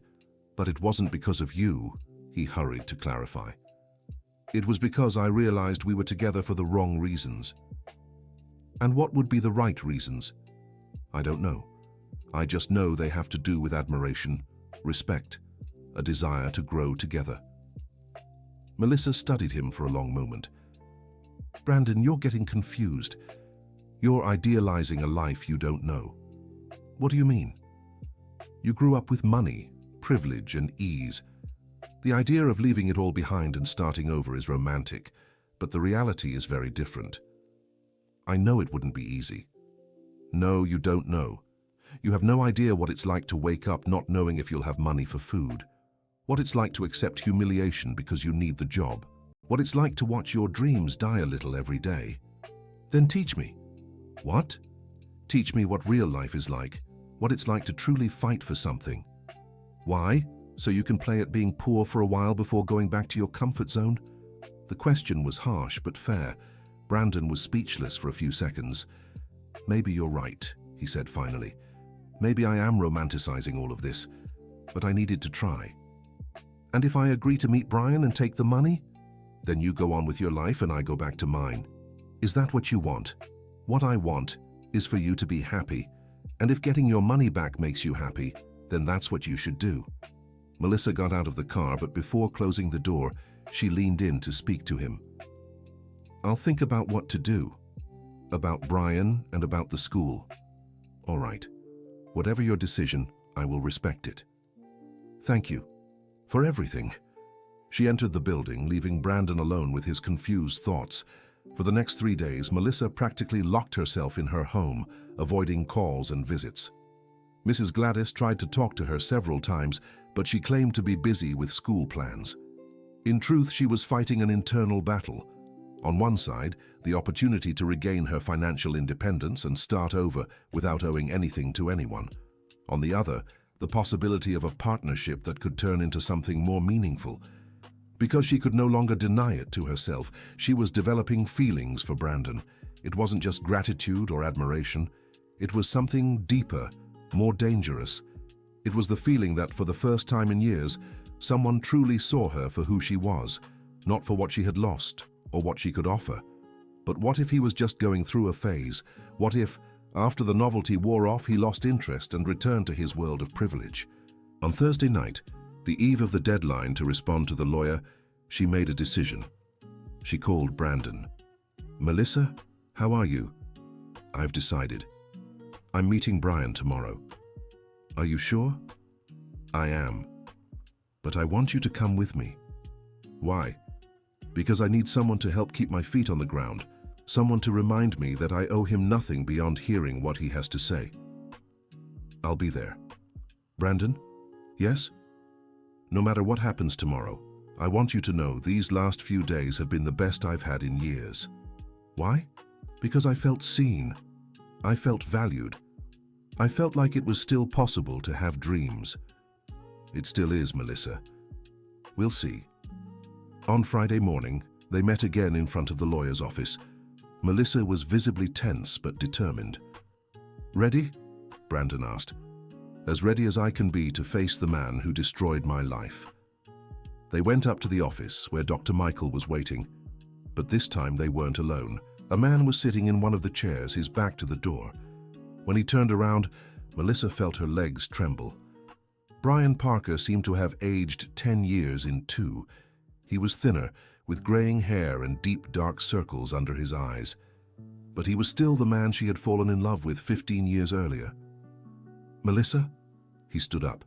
but it wasn't because of you," he hurried to clarify. "It was because I realized we were together for the wrong reasons." "And what would be the right reasons?" "I don't know. I just know they have to do with admiration, respect, a desire to grow together." Melissa studied him for a long moment. "Brandon, you're getting confused. You're idealizing a life you don't know." "What do you mean?" "You grew up with money, privilege, and ease. The idea of leaving it all behind and starting over is romantic, but the reality is very different. I know it wouldn't be easy." "No, you don't know. You have no idea what it's like to wake up not knowing if you'll have money for food. What it's like to accept humiliation because you need the job. what it's like to watch your dreams die a little every day. Then teach me. What? Teach me what real life is like, what it's like to truly fight for something. Why? So you can play at being poor for a while before going back to your comfort zone? The question was harsh but fair. Brandon was speechless for a few seconds. Maybe you're right, he said finally. Maybe I am romanticizing all of this, but I needed to try. And if I agree to meet Brian and take the money? Then you go on with your life and I go back to mine. Is that what you want? What I want is for you to be happy. And if getting your money back makes you happy, then that's what you should do. Melissa got out of the car, but before closing the door, she leaned in to speak to him. I'll think about what to do. About Brian and about the school. All right. Whatever your decision, I will respect it. Thank you. For everything. She entered the building, leaving Brandon alone with his confused thoughts. For the next 3 days, Melissa practically locked herself in her home, avoiding calls and visits. Mrs. Gladys tried to talk to her several times, but she claimed to be busy with school plans. In truth, she was fighting an internal battle. On one side, the opportunity to regain her financial independence and start over without owing anything to anyone. On the other, the possibility of a partnership that could turn into something more meaningful. Because she could no longer deny it to herself, she was developing feelings for Brandon. It wasn't just gratitude or admiration. It was something deeper, more dangerous. It was the feeling that for the first time in years, someone truly saw her for who she was, not for what she had lost or what she could offer. But what if he was just going through a phase? What if, after the novelty wore off, he lost interest and returned to his world of privilege? On Thursday night, the eve of the deadline to respond to the lawyer, she made a decision. She called Brandon. Melissa, how are you? I've decided. I'm meeting Brian tomorrow. Are you sure? I am. But I want you to come with me. Why? Because I need someone to help keep my feet on the ground, someone to remind me that I owe him nothing beyond hearing what he has to say. I'll be there. Brandon? Yes? No matter what happens tomorrow, I want you to know these last few days have been the best I've had in years. Why? Because I felt seen. I felt valued. I felt like it was still possible to have dreams. It still is, Melissa. We'll see. On Friday morning, they met again in front of the lawyer's office. Melissa was visibly tense but determined. Ready? Brandon asked. As ready as I can be to face the man who destroyed my life. They went up to the office where Dr. Michael was waiting. But this time they weren't alone. A man was sitting in one of the chairs, his back to the door. When he turned around, Melissa felt her legs tremble. Brian Parker seemed to have aged 10 years in 2. He was thinner, with graying hair and deep dark circles under his eyes. But he was still the man she had fallen in love with 15 years earlier. Melissa? He stood up.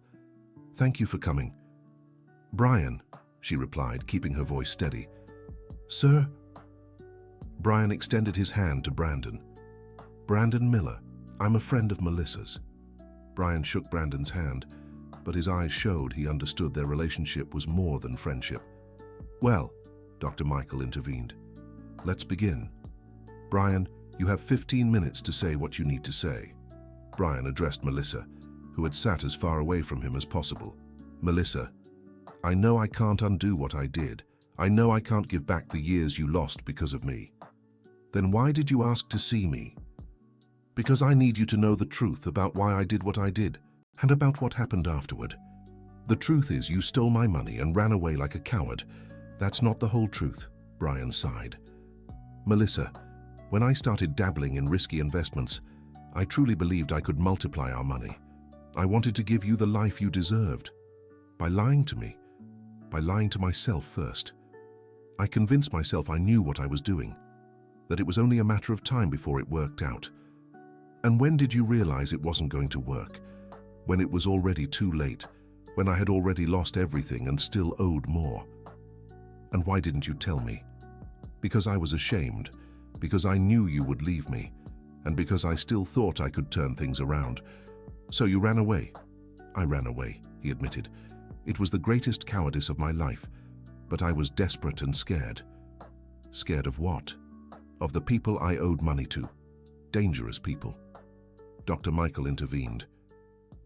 Thank you for coming. Brian, she replied, keeping her voice steady. Sir? Brian extended his hand to Brandon. Brandon Miller, I'm a friend of Melissa's. Brian shook Brandon's hand, but his eyes showed he understood their relationship was more than friendship. Well, Dr. Michael intervened. Let's begin. Brian, you have 15 minutes to say what you need to say. Brian addressed Melissa, who had sat as far away from him as possible. Melissa, I know I can't undo what I did. I know I can't give back the years you lost because of me. Then why did you ask to see me? Because I need you to know the truth about why I did what I did, and about what happened afterward. The truth is you stole my money and ran away like a coward. That's not the whole truth, Brian sighed. Melissa, when I started dabbling in risky investments, I truly believed I could multiply our money. I wanted to give you the life you deserved. By lying to me, by lying to myself first. I convinced myself I knew what I was doing, that it was only a matter of time before it worked out. And when did you realize it wasn't going to work? When it was already too late, when I had already lost everything and still owed more. And why didn't you tell me? Because I was ashamed, because I knew you would leave me, and because I still thought I could turn things around. So you ran away. I ran away, he admitted. It was the greatest cowardice of my life, but I was desperate and scared. Scared of what? Of the people I owed money to. Dangerous people. Dr. Michael intervened.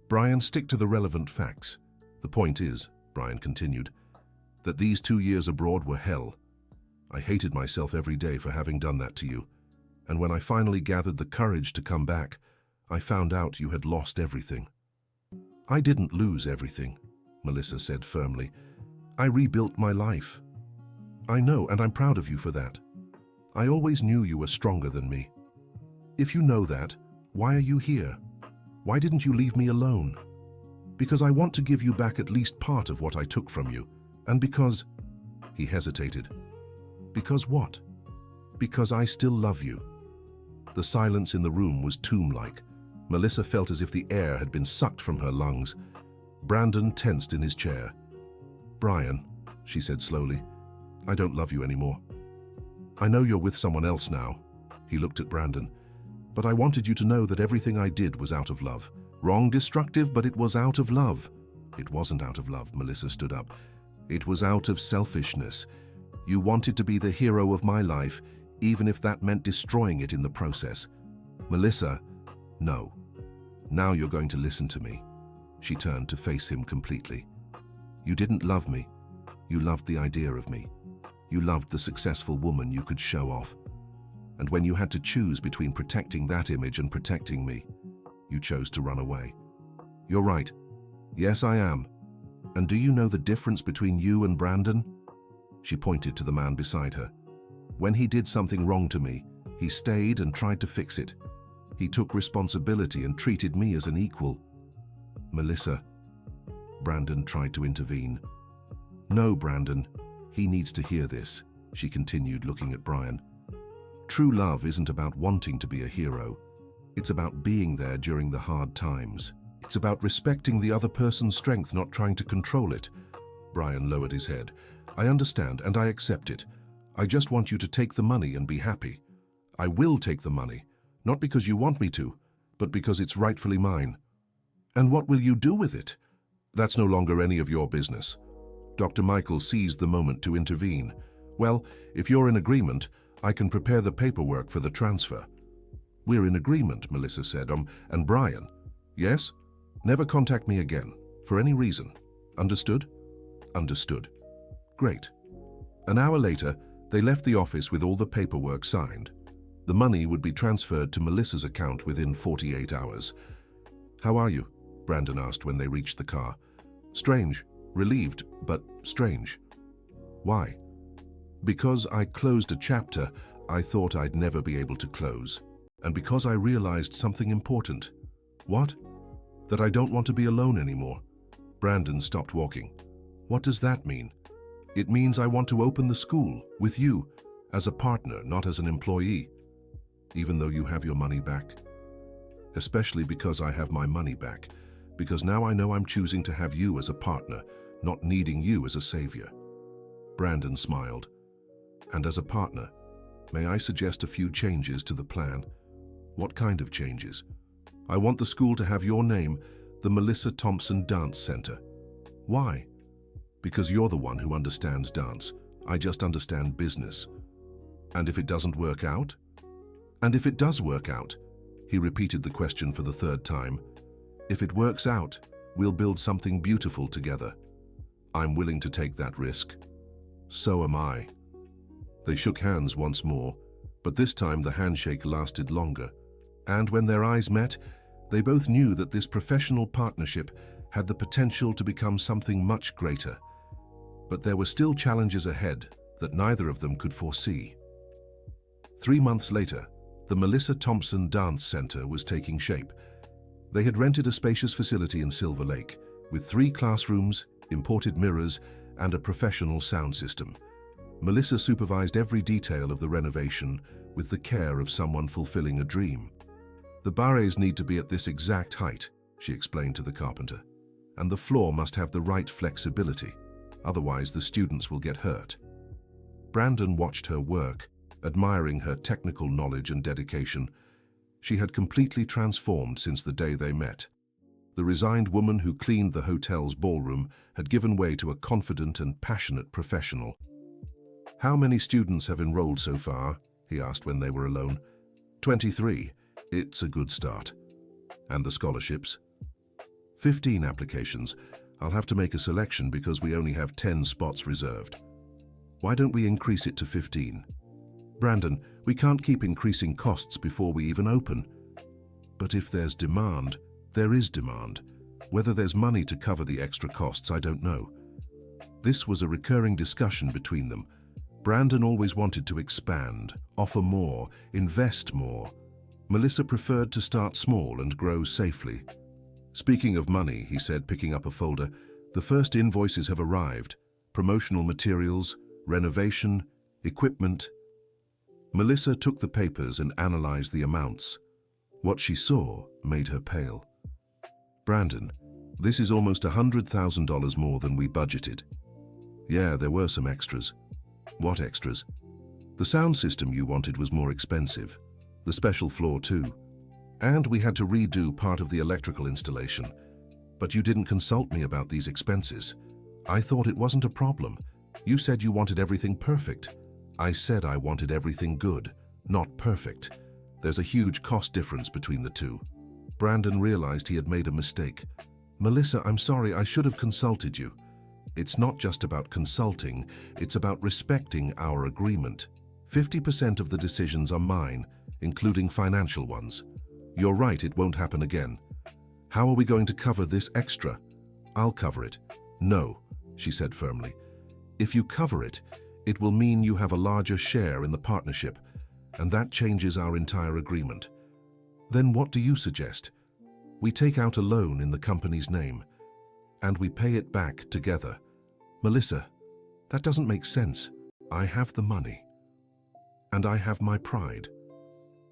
Brian, stick to the relevant facts. The point is, Brian continued, that these 2 years abroad were hell. I hated myself every day for having done that to you. And when I finally gathered the courage to come back, I found out you had lost everything. I didn't lose everything, Melissa said firmly. I rebuilt my life. I know, and I'm proud of you for that. I always knew you were stronger than me. If you know that, why are you here? Why didn't you leave me alone? Because I want to give you back at least part of what I took from you, and because... He hesitated. Because what? Because I still love you. The silence in the room was tomb-like. Melissa felt as if the air had been sucked from her lungs. Brandon tensed in his chair. Brian, she said slowly, I don't love you anymore. I know you're with someone else now. He looked at Brandon. But I wanted you to know that everything I did was out of love. Wrong, destructive, but it was out of love. It wasn't out of love, Melissa stood up. It was out of selfishness. You wanted to be the hero of my life, even if that meant destroying it in the process. Melissa, no. Now you're going to listen to me. She turned to face him completely. You didn't love me. You loved the idea of me. You loved the successful woman you could show off. And when you had to choose between protecting that image and protecting me, you chose to run away. You're right. Yes, I am. And do you know the difference between you and Brandon? She pointed to the man beside her. When he did something wrong to me, he stayed and tried to fix it. He took responsibility and treated me as an equal. Melissa. Brandon tried to intervene. No, Brandon. He needs to hear this, she continued, looking at Brian. True love isn't about wanting to be a hero. It's about being there during the hard times. It's about respecting the other person's strength, not trying to control it. Brian lowered his head. I understand and I accept it. I just want you to take the money and be happy. I will take the money, not because you want me to, but because it's rightfully mine. And what will you do with it? That's no longer any of your business. Dr. Michael seized the moment to intervene. Well, if you're in agreement, I can prepare the paperwork for the transfer. We're in agreement, Melissa said. And Brian? Yes? Never contact me again, for any reason. Understood? Understood. Great. An hour later, they left the office with all the paperwork signed. The money would be transferred to Melissa's account within 48 hours. How are you? Brandon asked when they reached the car. Strange. Relieved, but strange. Why? Because I closed a chapter I thought I'd never be able to close. And because I realized something important. What? That I don't want to be alone anymore. Brandon stopped walking. What does that mean? It means I want to open the school with you, as a partner, not as an employee. Even though you have your money back? Especially because I have my money back. Because now I know I'm choosing to have you as a partner, not needing you as a savior. Brandon smiled. And as a partner, may I suggest a few changes to the plan? What kind of changes? I want the school to have your name, the Melissa Thompson Dance Center. Why? Because you're the one who understands dance. I just understand business. And if it doesn't work out? And if it does work out? He repeated the question for the third time. If it works out, we'll build something beautiful together. I'm willing to take that risk. So am I. They shook hands once more, but this time the handshake lasted longer. And when their eyes met, they both knew that this professional partnership had the potential to become something much greater. But there were still challenges ahead that neither of them could foresee. 3 months later, the Melissa Thompson Dance Center was taking shape. They had rented a spacious facility in Silver Lake, with 3 classrooms, imported mirrors, and a professional sound system. Melissa supervised every detail of the renovation with the care of someone fulfilling a dream. The barres need to be at this exact height, she explained to the carpenter, and the floor must have the right flexibility, otherwise the students will get hurt. Brandon watched her work, admiring her technical knowledge and dedication. She had completely transformed since the day they met. The resigned woman who cleaned the hotel's ballroom had given way to a confident and passionate professional. How many students have enrolled so far? He asked when they were alone. 23. It's a good start. And the scholarships? 15 applications. I'll have to make a selection because we only have 10 spots reserved. Why don't we increase it to 15? Brandon, we can't keep increasing costs before we even open. But if there's demand, there is demand. Whether there's money to cover the extra costs, I don't know. This was a recurring discussion between them. Brandon always wanted to expand, offer more, invest more. Melissa preferred to start small and grow safely. Speaking of money, he said, picking up a folder, the first invoices have arrived. Promotional materials, renovation, equipment. Melissa took the papers and analyzed the amounts. What she saw made her pale. Brandon, this is almost $100,000 more than we budgeted. Yeah, there were some extras. What extras? The sound system you wanted was more expensive. The special floor too. And we had to redo part of the electrical installation. But you didn't consult me about these expenses. I thought it wasn't a problem. You said you wanted everything perfect. I said I wanted everything good, not perfect. There's a huge cost difference between the two. Brandon realized he had made a mistake. Melissa, I'm sorry, I should have consulted you. It's not just about consulting, it's about respecting our agreement. 50% of the decisions are mine, including financial ones. You're right, it won't happen again. How are we going to cover this extra? I'll cover it. No, she said firmly. If you cover it, it will mean you have a larger share in the partnership, and that changes our entire agreement. Then what do you suggest? We take out a loan in the company's name, and we pay it back together. Melissa, that doesn't make sense. I have the money, and I have my pride.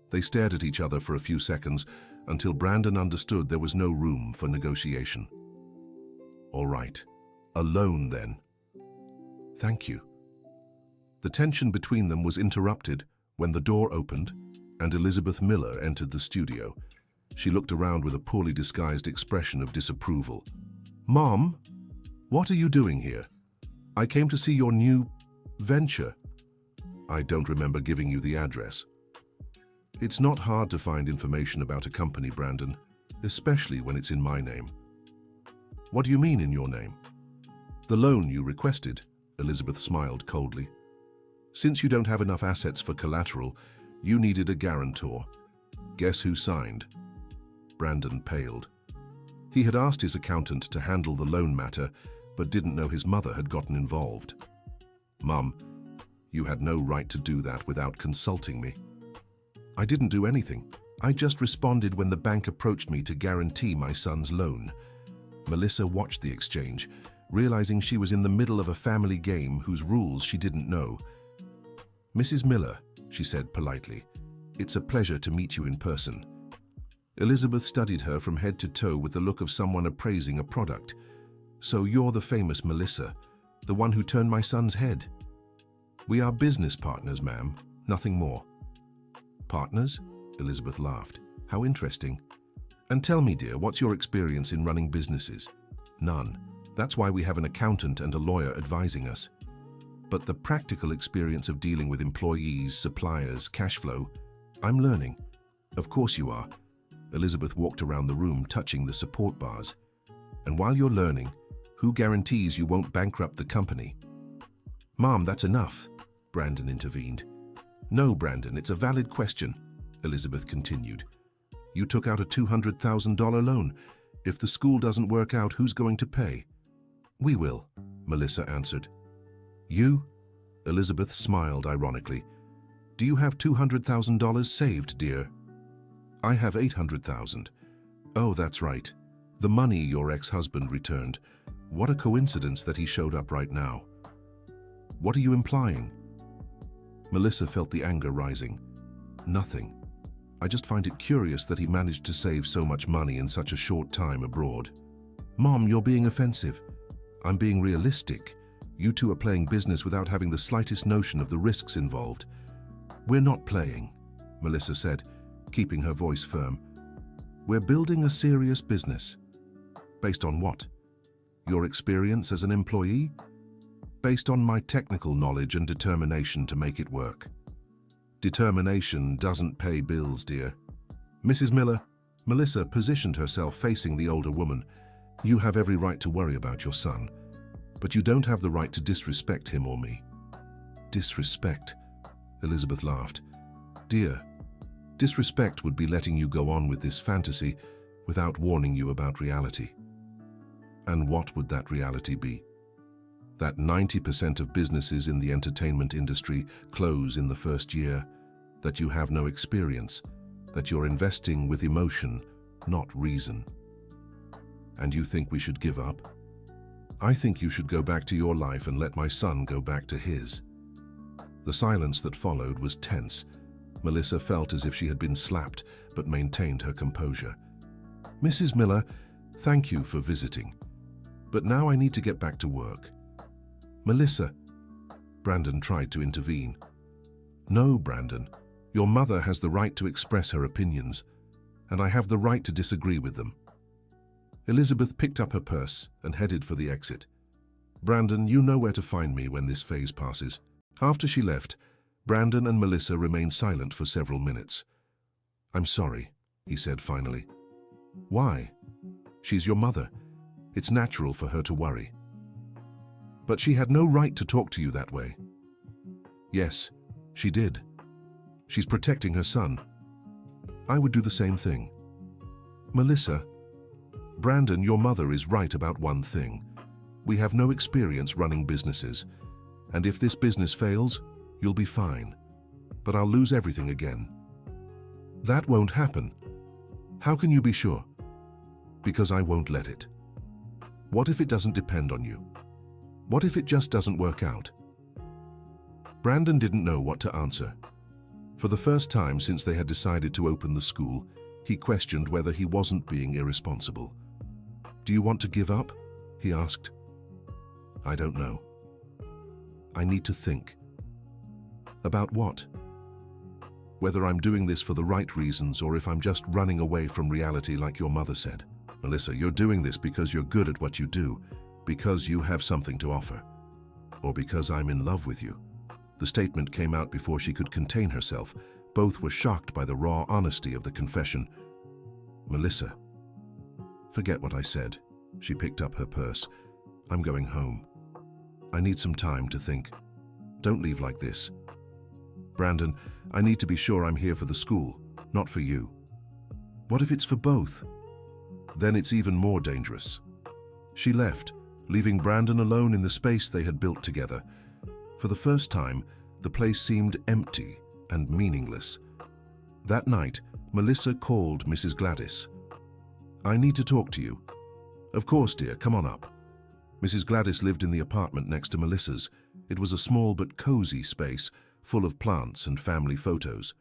They stared at each other for a few seconds until Brandon understood there was no room for negotiation. All right, a loan then. Thank you. The tension between them was interrupted when the door opened and Elizabeth Miller entered the studio. She looked around with a poorly disguised expression of disapproval. Mom, what are you doing here? I came to see your new venture. I don't remember giving you the address. It's not hard to find information about a company, Brandon, especially when it's in my name. What do you mean in your name? The loan you requested, Elizabeth smiled coldly. Since you don't have enough assets for collateral, you needed a guarantor. Guess who signed? Brandon paled. He had asked his accountant to handle the loan matter, but didn't know his mother had gotten involved. Mum, you had no right to do that without consulting me. I didn't do anything. I just responded when the bank approached me to guarantee my son's loan. Melissa watched the exchange, realizing she was in the middle of a family game whose rules she didn't know. Mrs. Miller, she said politely, it's a pleasure to meet you in person. Elizabeth studied her from head to toe with the look of someone appraising a product. So you're the famous Melissa, the one who turned my son's head. We are business partners, ma'am, nothing more. Partners? Elizabeth laughed. How interesting. And tell me, dear, what's your experience in running businesses? None. That's why we have an accountant and a lawyer advising us. But the practical experience of dealing with employees, suppliers, cash flow, I'm learning. Of course you are. Elizabeth walked around the room touching the support bars. And while you're learning, who guarantees you won't bankrupt the company? Mom, that's enough, Brandon intervened. No, Brandon, it's a valid question, Elizabeth continued. You took out a $200,000 loan. If the school doesn't work out, who's going to pay? We will, Melissa answered. You? Elizabeth smiled ironically. Do you have $200,000 saved, dear? I have $800,000. Oh, that's right. The money your ex-husband returned. What a coincidence that he showed up right now. What are you implying? Melissa felt the anger rising. Nothing. I just find it curious that he managed to save so much money in such a short time abroad. Mom, you're being offensive. I'm being realistic. You two are playing business without having the slightest notion of the risks involved. We're not playing, Melissa said, keeping her voice firm. We're building a serious business. Based on what? Your experience as an employee? based on my technical knowledge and determination to make it work. Determination doesn't pay bills, dear. Mrs. Miller, Melissa positioned herself facing the older woman. You have every right to worry about your son, but you don't have the right to disrespect him or me. Disrespect? Elizabeth laughed. Dear, disrespect would be letting you go on with this fantasy without warning you about reality. And what would that reality be? That 90% of businesses in the entertainment industry close in the first year, that you have no experience, that you're investing with emotion, not reason. And you think we should give up? I think you should go back to your life and let my son go back to his. The silence that followed was tense. Melissa felt as if she had been slapped, but maintained her composure. Mrs. Miller, thank you for visiting. But now I need to get back to work. Melissa, Brandon tried to intervene. No, Brandon, your mother has the right to express her opinions, and I have the right to disagree with them. Elizabeth picked up her purse and headed for the exit. Brandon, you know where to find me when this phase passes. After she left, Brandon and Melissa remained silent for several minutes. I'm sorry, he said finally. Why? She's your mother. It's natural for her to worry. But she had no right to talk to you that way. Yes, she did. She's protecting her son. I would do the same thing. Melissa, Brandon, your mother is right about one thing. We have no experience running businesses, and if this business fails, you'll be fine. But I'll lose everything again. That won't happen. How can you be sure? Because I won't let it. What if it doesn't depend on you? What if it just doesn't work out? Brandon didn't know what to answer. For the first time since they had decided to open the school, he questioned whether he wasn't being irresponsible. Do you want to give up? He asked. I don't know. I need to think. About what? Whether I'm doing this for the right reasons or if I'm just running away from reality like your mother said. Melissa, you're doing this because you're good at what you do, because you have something to offer, or because I'm in love with you. The statement came out before she could contain herself. Both were shocked by the raw honesty of the confession. Melissa, forget what I said. She picked up her purse. I'm going home. I need some time to think. Don't leave like this. Brandon, I need to be sure I'm here for the school, not for you. What if it's for both? Then it's even more dangerous. She left, leaving Brandon alone in the space they had built together. For the first time, the place seemed empty and meaningless. That night, Melissa called Mrs. Gladys. I need to talk to you. Of course, dear, come on up. Mrs. Gladys lived in the apartment next to Melissa's. It was a small but cozy space, full of plants and family photos.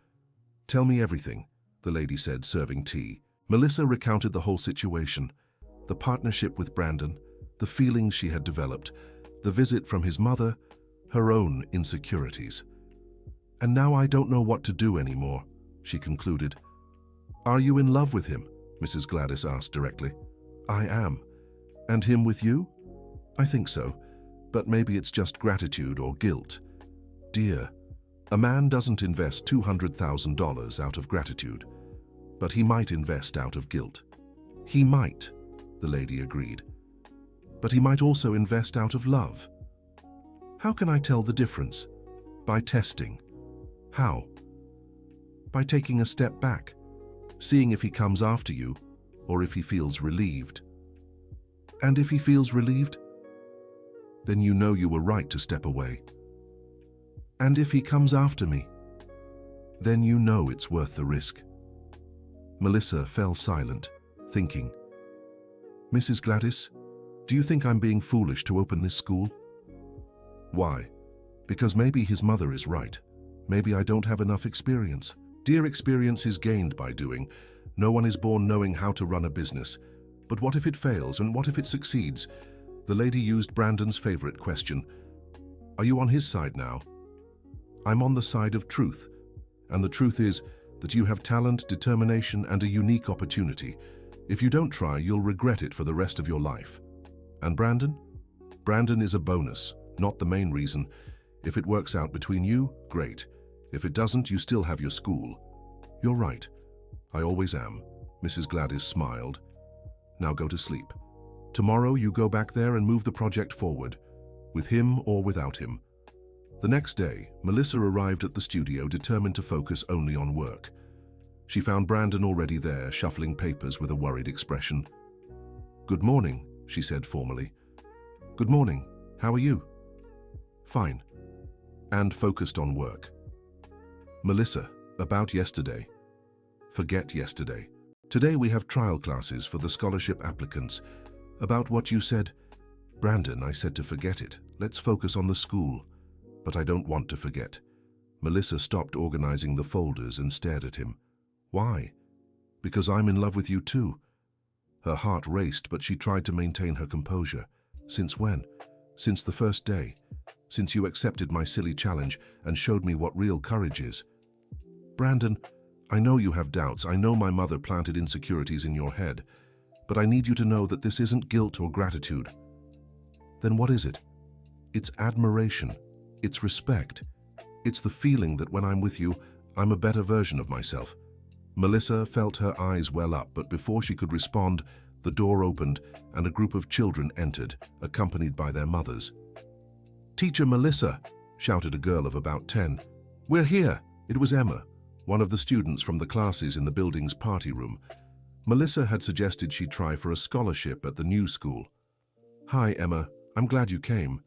Tell me everything, the lady said, serving tea. Melissa recounted the whole situation, the partnership with Brandon, the feelings she had developed, the visit from his mother, her own insecurities. And now I don't know what to do anymore, she concluded. Are you in love with him? Mrs. Gladys asked directly. I am. And him with you? I think so, but maybe it's just gratitude or guilt. Dear, a man doesn't invest $200,000 out of gratitude, but he might invest out of guilt. He might, the lady agreed. But he might also invest out of love. How can I tell the difference? By testing. How? By taking a step back, seeing if he comes after you or if he feels relieved. And if he feels relieved, then you know you were right to step away. And if he comes after me, then you know it's worth the risk. Melissa fell silent, thinking. Mrs. Gladys, do you think I'm being foolish to open this school? Why? Because maybe his mother is right. Maybe I don't have enough experience. Dear, experience is gained by doing. No one is born knowing how to run a business. But what if it fails, and what if it succeeds? The lady used Brandon's favorite question. Are you on his side now? I'm on the side of truth. And the truth is that you have talent, determination, and a unique opportunity. If you don't try, you'll regret it for the rest of your life. And Brandon? Brandon is a bonus, not the main reason. If it works out between you, great. If it doesn't, you still have your school. You're right. I always am. Mrs. Gladys smiled. Now go to sleep. Tomorrow you go back there and move the project forward, with him or without him. The next day, Melissa arrived at the studio determined to focus only on work. She found Brandon already there, shuffling papers with a worried expression. "Good morning," she said formally. "Good morning. How are you?" "Fine." And focused on work. "Melissa, about yesterday." "Forget yesterday. Today we have trial classes for the scholarship applicants. About what you said." "Brandon, I said to forget it. Let's focus on the school." "But I don't want to forget." Melissa stopped organizing the folders and stared at him. "Why?" "Because I'm in love with you too." Her heart raced, but she tried to maintain her composure. "Since when?" "Since the first day. Since you accepted my silly challenge and showed me what real courage is." "Brandon, I know you have doubts. I know my mother planted insecurities in your head. But I need you to know that this isn't guilt or gratitude." "Then what is it?" "It's admiration. It's respect. It's the feeling that when I'm with you, I'm a better version of myself." Melissa felt her eyes well up, but before she could respond, the door opened and a group of children entered, accompanied by their mothers. "Teacher Melissa," shouted a girl of about 10. "We're here." It was Emma, one of the students from the classes in the building's party room. Melissa had suggested she try for a scholarship at the new school. "Hi, Emma. I'm glad you came.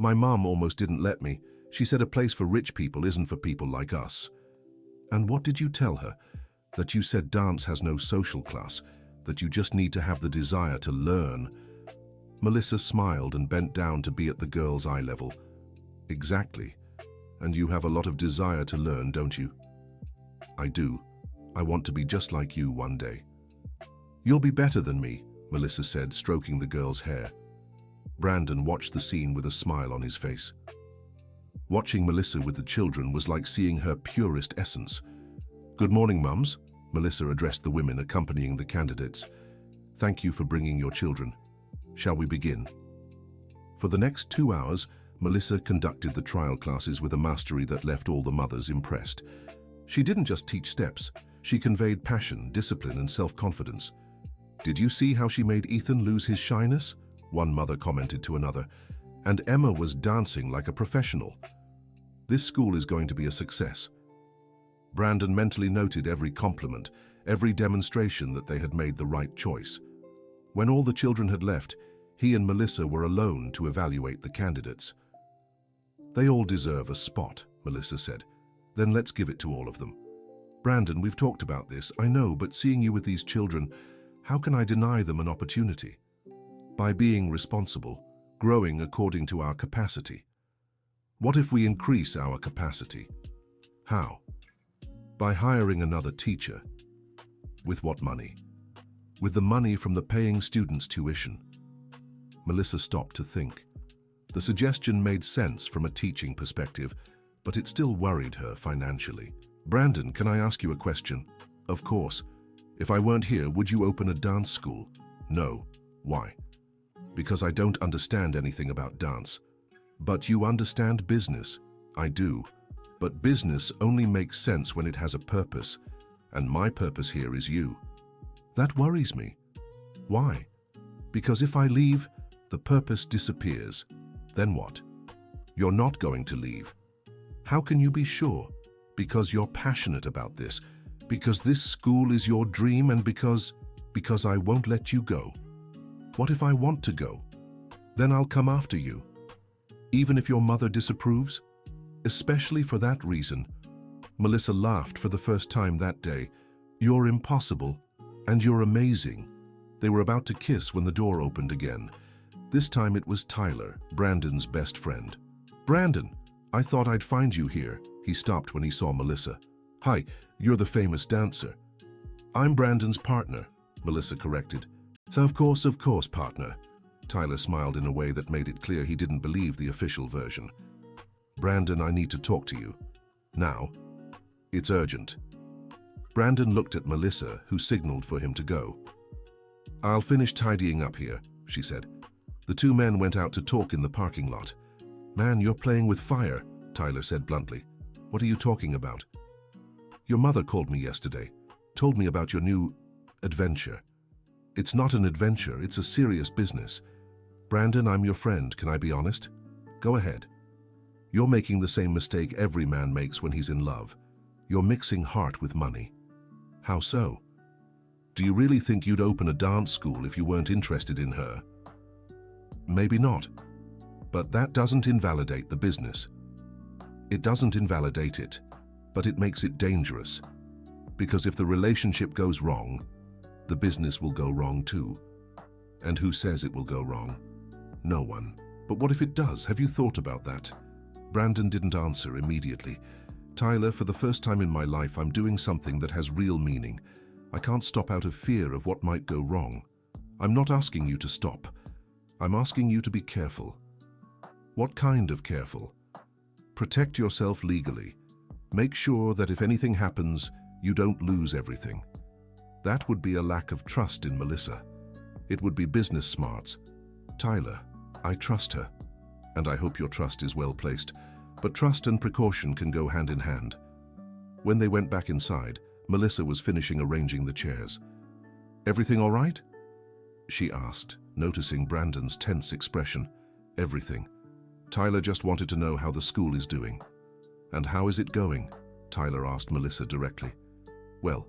My mom almost didn't let me. She said a place for rich people isn't for people like us." "And what did you tell her?" "That you said dance has no social class, that you just need to have the desire to learn." Melissa smiled and bent down to be at the girl's eye level. "Exactly. And you have a lot of desire to learn, don't you?" "I do. I want to be just like you one day." "You'll be better than me," Melissa said, stroking the girl's hair. Brandon watched the scene with a smile on his face. Watching Melissa with the children was like seeing her purest essence. "Good morning, mums," Melissa addressed the women accompanying the candidates. "Thank you for bringing your children. Shall we begin?" For the next 2 hours, Melissa conducted the trial classes with a mastery that left all the mothers impressed. She didn't just teach steps, she conveyed passion, discipline, and self-confidence. "Did you see how she made Ethan lose his shyness?" one mother commented to another. "And Emma was dancing like a professional. This school is going to be a success." Brandon mentally noted every compliment, every demonstration that they had made the right choice. When all the children had left, he and Melissa were alone to evaluate the candidates. "They all deserve a spot," Melissa said. "Then let's give it to all of them." "Brandon, we've talked about this, I know, but seeing you with these children, how can I deny them an opportunity?" "By being responsible, growing according to our capacity." "What if we increase our capacity?" "How?" "By hiring another teacher." "With what money?" "With the money from the paying students' tuition." Melissa stopped to think. The suggestion made sense from a teaching perspective, but it still worried her financially. "Brandon, can I ask you a question?" "Of course. If I weren't here, would you open a dance school?" "No." "Why?" "Because I don't understand anything about dance." "But you understand business." "I do. But business only makes sense when it has a purpose, and my purpose here is you." "That worries me." "Why?" "Because if I leave, the purpose disappears. Then what?" "You're not going to leave." "How can you be sure?" "Because you're passionate about this, because this school is your dream, and because I won't let you go." "What if I want to go?" "Then I'll come after you." "Even if your mother disapproves?" "Especially for that reason." Melissa laughed for the first time that day. "You're impossible, and you're amazing." They were about to kiss when the door opened again. This time it was Tyler, Brandon's best friend. "Brandon, I thought I'd find you here." He stopped when he saw Melissa. "Hi, you're the famous dancer." "I'm Brandon's partner," Melissa corrected. "So of course, partner." Tyler smiled in a way that made it clear he didn't believe the official version. "Brandon, I need to talk to you. Now. It's urgent." Brandon looked at Melissa, who signaled for him to go. "I'll finish tidying up here," she said. The two men went out to talk in the parking lot. Man, you're playing with fire, Tyler said bluntly. What are you talking about? Your mother called me yesterday, told me about your new adventure. It's not an adventure, it's a serious business. Brandon, I'm your friend, can I be honest? Go ahead. You're making the same mistake every man makes when he's in love. You're mixing heart with money. How so? Do you really think you'd open a dance school if you weren't interested in her? Maybe not. But that doesn't invalidate the business. It doesn't invalidate it, but it makes it dangerous. Because if the relationship goes wrong, the business will go wrong too. And who says it will go wrong? No one. But what if it does? Have you thought about that? Brandon didn't answer immediately. Tyler, for the first time in my life, I'm doing something that has real meaning. I can't stop out of fear of what might go wrong. I'm not asking you to stop. I'm asking you to be careful. What kind of careful? Protect yourself legally. Make sure that if anything happens, you don't lose everything. That would be a lack of trust in Melissa. It would be business smarts. Tyler, I trust her, and I hope your trust is well placed, but trust and precaution can go hand in hand. When they went back inside, Melissa was finishing arranging the chairs. Everything all right? She asked, noticing Brandon's tense expression. Everything. Tyler just wanted to know how the school is doing. And how is it going? Tyler asked Melissa directly. Well,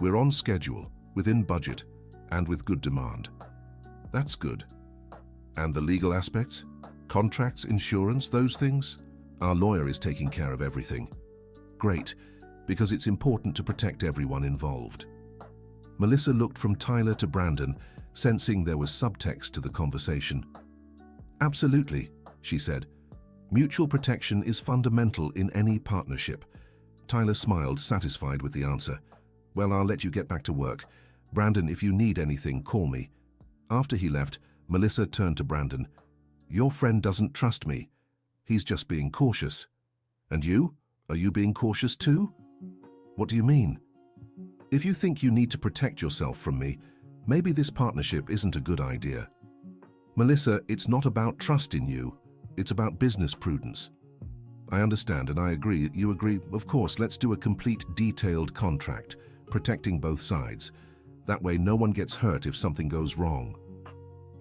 we're on schedule, within budget, and with good demand. That's good. And the legal aspects? Contracts, insurance, those things? Our lawyer is taking care of everything. Great, because it's important to protect everyone involved. Melissa looked from Tyler to Brandon, sensing there was subtext to the conversation. Absolutely, she said. Mutual protection is fundamental in any partnership. Tyler smiled, satisfied with the answer. Well, I'll let you get back to work. Brandon, if you need anything, call me. After he left, Melissa turned to Brandon. Your friend doesn't trust me. He's just being cautious. And you? Are you being cautious too? What do you mean? If you think you need to protect yourself from me, maybe this partnership isn't a good idea. Melissa, it's not about trust in you. It's about business prudence. I understand and I agree. You agree? Of course, let's do a complete, detailed contract, protecting both sides. That way no one gets hurt if something goes wrong.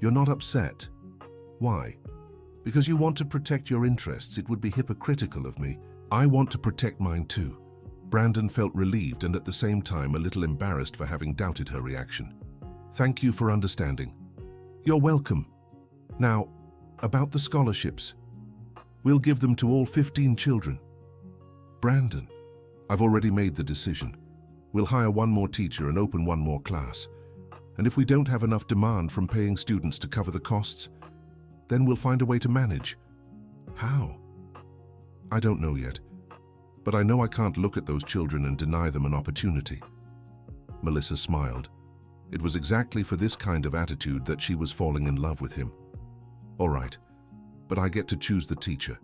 You're not upset. Why? Because you want to protect your interests. It would be hypocritical of me. I want to protect mine too. Brandon felt relieved and at the same time a little embarrassed for having doubted her reaction. Thank you for understanding. You're welcome. Now, about the scholarships. We'll give them to all 15 children. Brandon, I've already made the decision. We'll hire one more teacher and open one more class. And if we don't have enough demand from paying students to cover the costs, then we'll find a way to manage. How? I don't know yet, but I know I can't look at those children and deny them an opportunity. Melissa smiled. It was exactly for this kind of attitude that she was falling in love with him. All right, but I get to choose the teacher.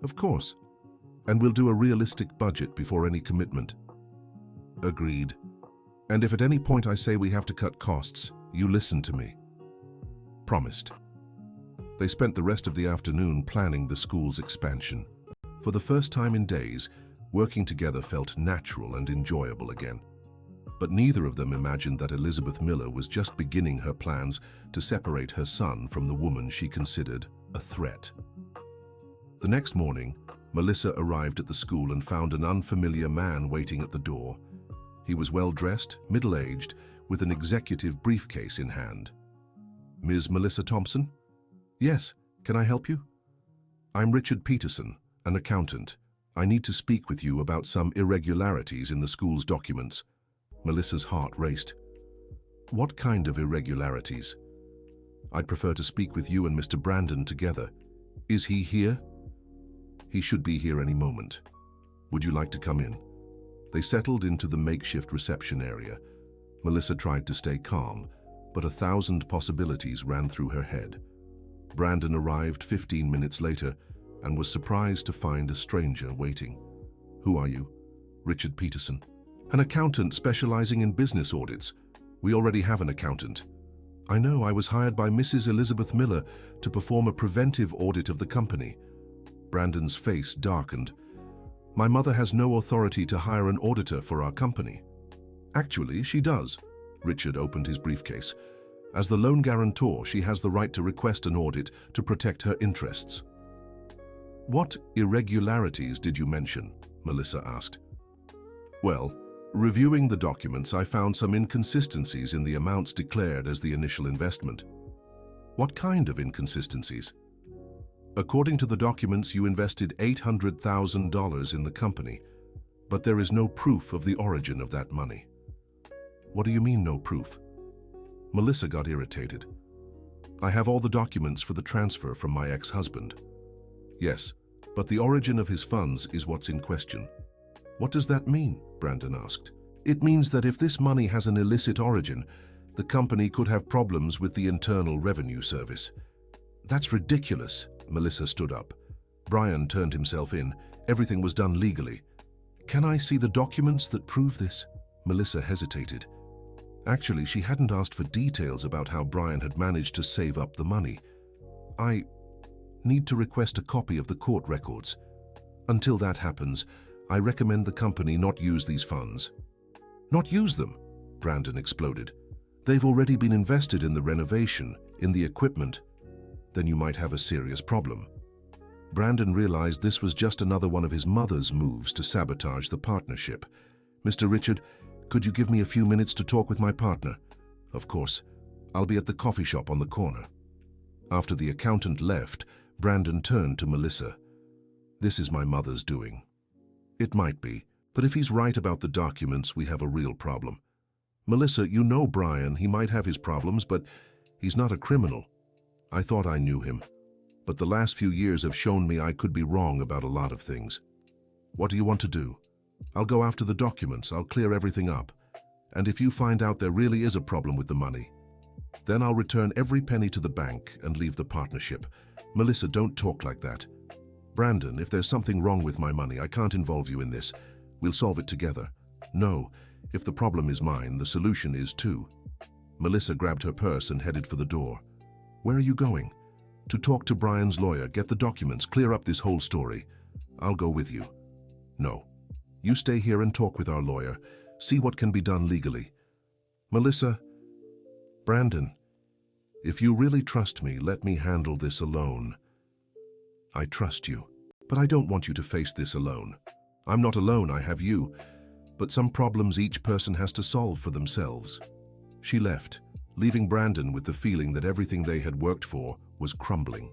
Of course, and we'll do a realistic budget before any commitment. Agreed. And if at any point I say we have to cut costs, you listen to me. Promised. They spent the rest of the afternoon planning the school's expansion. For the first time in days, working together felt natural and enjoyable again. But neither of them imagined that Elizabeth Miller was just beginning her plans to separate her son from the woman she considered a threat. The next morning, Melissa arrived at the school and found an unfamiliar man waiting at the door. He was well-dressed, middle-aged, with an executive briefcase in hand. Ms. Melissa Thompson? Yes, can I help you? I'm Richard Peterson, an accountant. I need to speak with you about some irregularities in the school's documents. Melissa's heart raced. What kind of irregularities? I'd prefer to speak with you and Mr. Brandon together. Is he here? He should be here any moment. Would you like to come in? They settled into the makeshift reception area. Melissa tried to stay calm, but 1,000 possibilities ran through her head. Brandon arrived 15 minutes later and was surprised to find a stranger waiting. Who are you? Richard Peterson. An accountant specializing in business audits. We already have an accountant. I know. I was hired by Mrs. Elizabeth Miller to perform a preventive audit of the company. Brandon's face darkened. My mother has no authority to hire an auditor for our company. Actually, she does. Richard opened his briefcase. As the loan guarantor, she has the right to request an audit to protect her interests. What irregularities did you mention? Melissa asked. Well, reviewing the documents, I found some inconsistencies in the amounts declared as the initial investment. What kind of inconsistencies? According to the documents, you invested $800,000 in the company, but there is no proof of the origin of that money. What do you mean, no proof? Melissa got irritated. I have all the documents for the transfer from my ex-husband. Yes, but the origin of his funds is what's in question. What does that mean? Brandon asked. It means that if this money has an illicit origin, the company could have problems with the Internal Revenue Service. That's ridiculous. Melissa stood up. Brian turned himself in. Everything was done legally. Can I see the documents that prove this? Melissa hesitated. Actually, she hadn't asked for details about how Brian had managed to save up the money. I need to request a copy of the court records. Until that happens, I recommend the company not use these funds. Not use them? Brandon exploded. They've already been invested in the renovation, in the equipment. Then you might have a serious problem. Brandon realized this was just another one of his mother's moves to sabotage the partnership. Mr. Richard, could you give me a few minutes to talk with my partner? Of course. I'll be at the coffee shop on the corner. After the accountant left, Brandon turned to Melissa. This is my mother's doing. It might be, but if he's right about the documents, we have a real problem. Melissa, you know Brian, he might have his problems, but he's not a criminal. I thought I knew him, but the last few years have shown me I could be wrong about a lot of things. What do you want to do? I'll go after the documents, I'll clear everything up. And if you find out there really is a problem with the money, then I'll return every penny to the bank and leave the partnership. Melissa, don't talk like that. Brandon, if there's something wrong with my money, I can't involve you in this. We'll solve it together. No, if the problem is mine, the solution is too. Melissa grabbed her purse and headed for the door. Where are you going? To talk to Brian's lawyer, get the documents, clear up this whole story. I'll go with you. No. You stay here and talk with our lawyer. See what can be done legally. Melissa, Brandon, if you really trust me, let me handle this alone. I trust you, but I don't want you to face this alone. I'm not alone, I have you, but some problems each person has to solve for themselves. She left, leaving Brandon with the feeling that everything they had worked for was crumbling.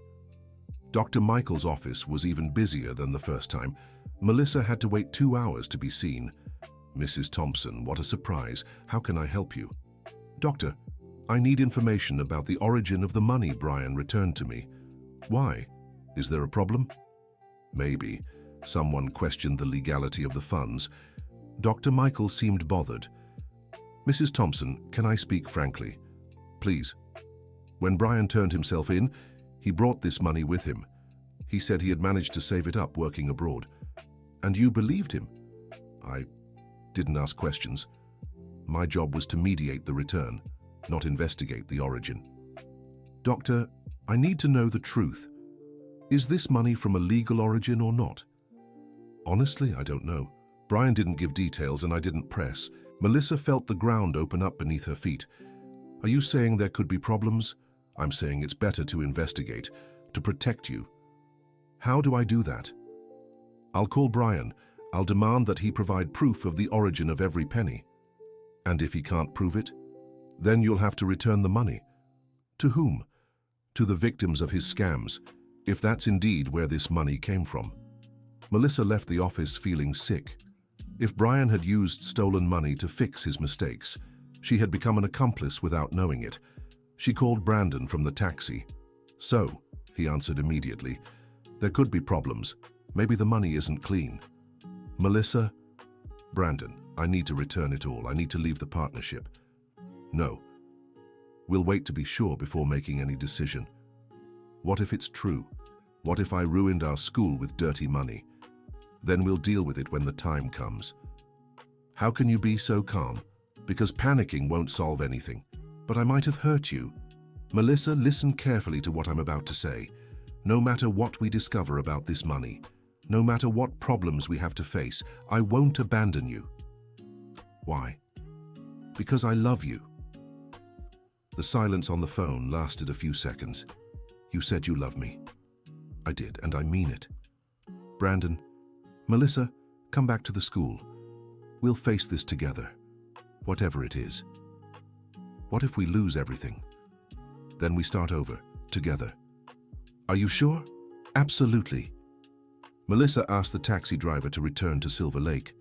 Dr. Michael's office was even busier than the first time. Melissa had to wait 2 hours to be seen. Mrs. Thompson, what a surprise. How can I help you? Doctor, I need information about the origin of the money Brian returned to me. Why? Is there a problem? Maybe. Someone questioned the legality of the funds. Dr. Michael seemed bothered. Mrs. Thompson, can I speak frankly? Please. When Brian turned himself in, he brought this money with him. He said he had managed to save it up working abroad. And you believed him? I didn't ask questions. My job was to mediate the return, not investigate the origin. Doctor, I need to know the truth. Is this money from a legal origin or not? Honestly, I don't know. Brian didn't give details and I didn't press. Melissa felt the ground open up beneath her feet. Are you saying there could be problems? I'm saying it's better to investigate, to protect you. How do I do that? I'll call Brian. I'll demand that he provide proof of the origin of every penny. And if he can't prove it, then you'll have to return the money. To whom? To the victims of his scams, if that's indeed where this money came from. Melissa left the office feeling sick. If Brian had used stolen money to fix his mistakes, she had become an accomplice without knowing it. She called Brandon from the taxi. So, he answered immediately, there could be problems. Maybe the money isn't clean. Melissa? Brandon, I need to return it all. I need to leave the partnership. No. We'll wait to be sure before making any decision. What if it's true? What if I ruined our school with dirty money? Then we'll deal with it when the time comes. How can you be so calm? Because panicking won't solve anything. But I might have hurt you. Melissa, listen carefully to what I'm about to say. No matter what we discover about this money, no matter what problems we have to face, I won't abandon you. Why? Because I love you. The silence on the phone lasted a few seconds. You said you love me. I did, and I mean it. Brandon, Melissa, come back to the school. We'll face this together, whatever it is. What if we lose everything? Then we start over, together. Are you sure? Absolutely. Melissa asked the taxi driver to return to Silver Lake.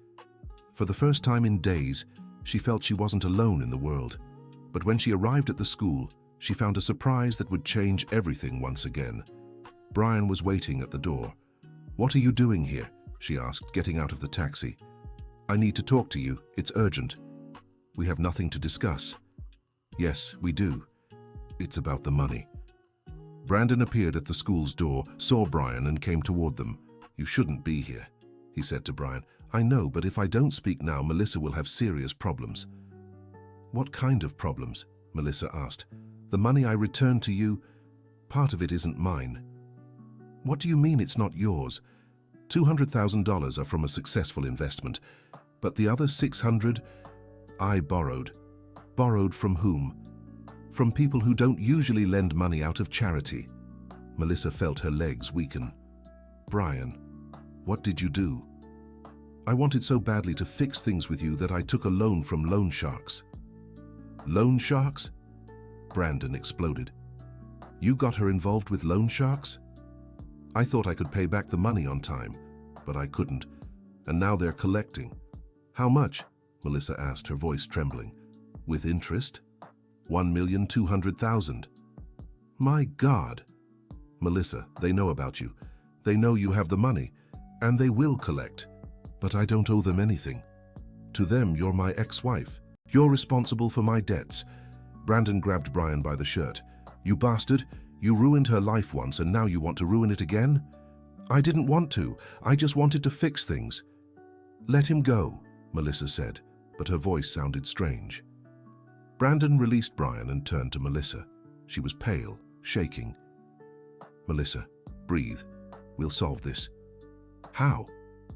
For the first time in days, she felt she wasn't alone in the world. But when she arrived at the school, she found a surprise that would change everything once again. Brian was waiting at the door. "What are you doing here?" she asked, getting out of the taxi. "I need to talk to you. It's urgent." "We have nothing to discuss." "Yes, we do. It's about the money." Brandon appeared at the school's door, saw Brian and came toward them. "You shouldn't be here," he said to Brian. "I know, but if I don't speak now, Melissa will have serious problems." "What kind of problems?" Melissa asked. "The money I returned to you, part of it isn't mine." "What do you mean it's not yours? $200,000 are from a successful investment, but the other 600, I borrowed. Borrowed from whom? From people who don't usually lend money out of charity." Melissa felt her legs weaken. "Brian, what did you do?" "I wanted so badly to fix things with you that I took a loan from loan sharks." "Loan sharks?" Brandon exploded. "You got her involved with loan sharks?" "I thought I could pay back the money on time, but I couldn't, and now they're collecting." "How much?" Melissa asked, her voice trembling. "With interest? 1,200,000. My God! Melissa, they know about you. They know you have the money, and they will collect. But I don't owe them anything. To them, you're my ex-wife. You're responsible for my debts." Brandon grabbed Brian by the shirt. "You bastard! You ruined her life once, and now you want to ruin it again?" "I didn't want to. I just wanted to fix things." "Let him go," Melissa said, but her voice sounded strange. Brandon released Brian and turned to Melissa. She was pale, shaking. "Melissa, breathe. We'll solve this." "How?"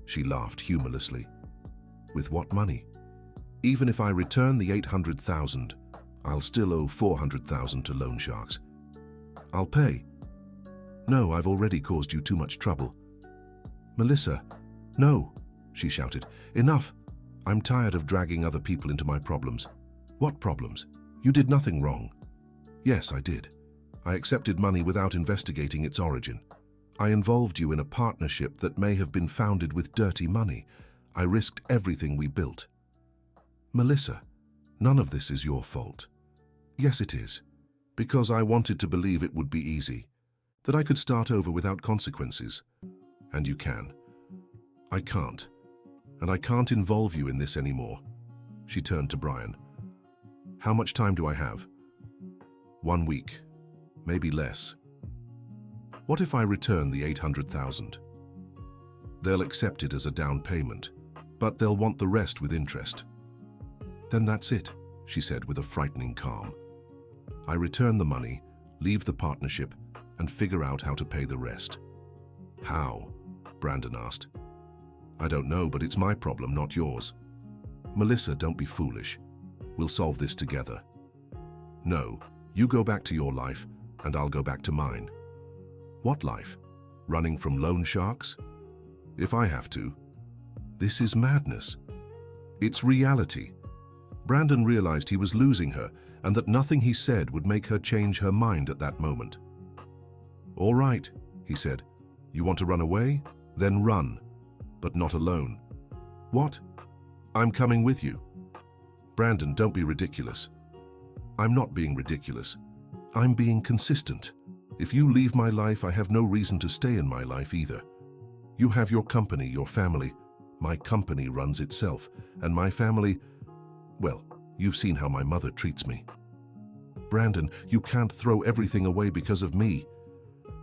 She laughed humorlessly. "With what money? Even if I return the 800,000, I'll still owe 400,000 to loan sharks. I'll pay." "No, I've already caused you too much trouble." "Melissa, no," she shouted. "Enough. I'm tired of dragging other people into my problems." "What problems? You did nothing wrong." "Yes, I did. I accepted money without investigating its origin. I involved you in a partnership that may have been founded with dirty money. I risked everything we built." "Melissa, none of this is your fault." "Yes, it is. Because I wanted to believe it would be easy, that I could start over without consequences. And you can. I can't. And I can't involve you in this anymore." She turned to Brian. "How much time do I have?" 1 week, maybe less." "What if I return the 800,000? "They'll accept it as a down payment, but they'll want the rest with interest." "Then that's it," she said with a frightening calm. "I return the money, leave the partnership, and figure out how to pay the rest." "How?" Brandon asked. "I don't know, but it's my problem, not yours." "Melissa, don't be foolish. We'll solve this together." "No, you go back to your life, and I'll go back to mine." "What life? Running from loan sharks?" "If I have to." "This is madness." "It's reality." Brandon realized he was losing her, and that nothing he said would make her change her mind at that moment. "All right," he said. "You want to run away? Then run. But not alone." "What?" "I'm coming with you." "Brandon, don't be ridiculous." "I'm not being ridiculous. I'm being consistent. If you leave my life, I have no reason to stay in my life either. You have your company, your family. My company runs itself, and my family, well, you've seen how my mother treats me." "Brandon, you can't throw everything away because of me."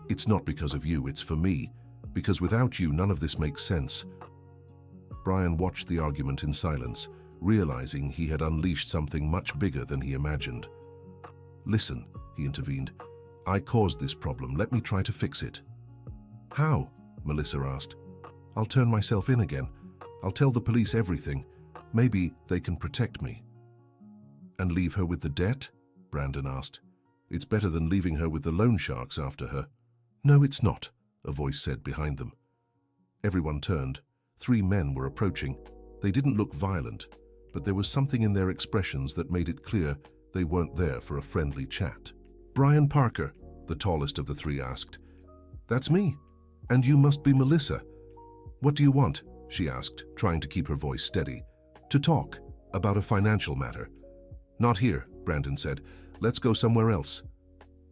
"It's not because of you, it's for me. Because without you, none of this makes sense." Brian watched the argument in silence, realizing he had unleashed something much bigger than he imagined. Listen, he intervened. I caused this problem. Let me try to fix it. How? Melissa asked. I'll turn myself in again. I'll tell the police everything. Maybe they can protect me. And leave her with the debt? Brandon asked. It's better than leaving her with the loan sharks after her. No, it's not, a voice said behind them. Everyone turned. 3 men were approaching. They didn't look violent, but there was something in their expressions that made it clear they weren't there for a friendly chat. Brian Parker, the tallest of the 3 asked. That's me. And you must be Melissa. What do you want? She asked, trying to keep her voice steady. To talk about a financial matter. Not here, Brandon said. Let's go somewhere else.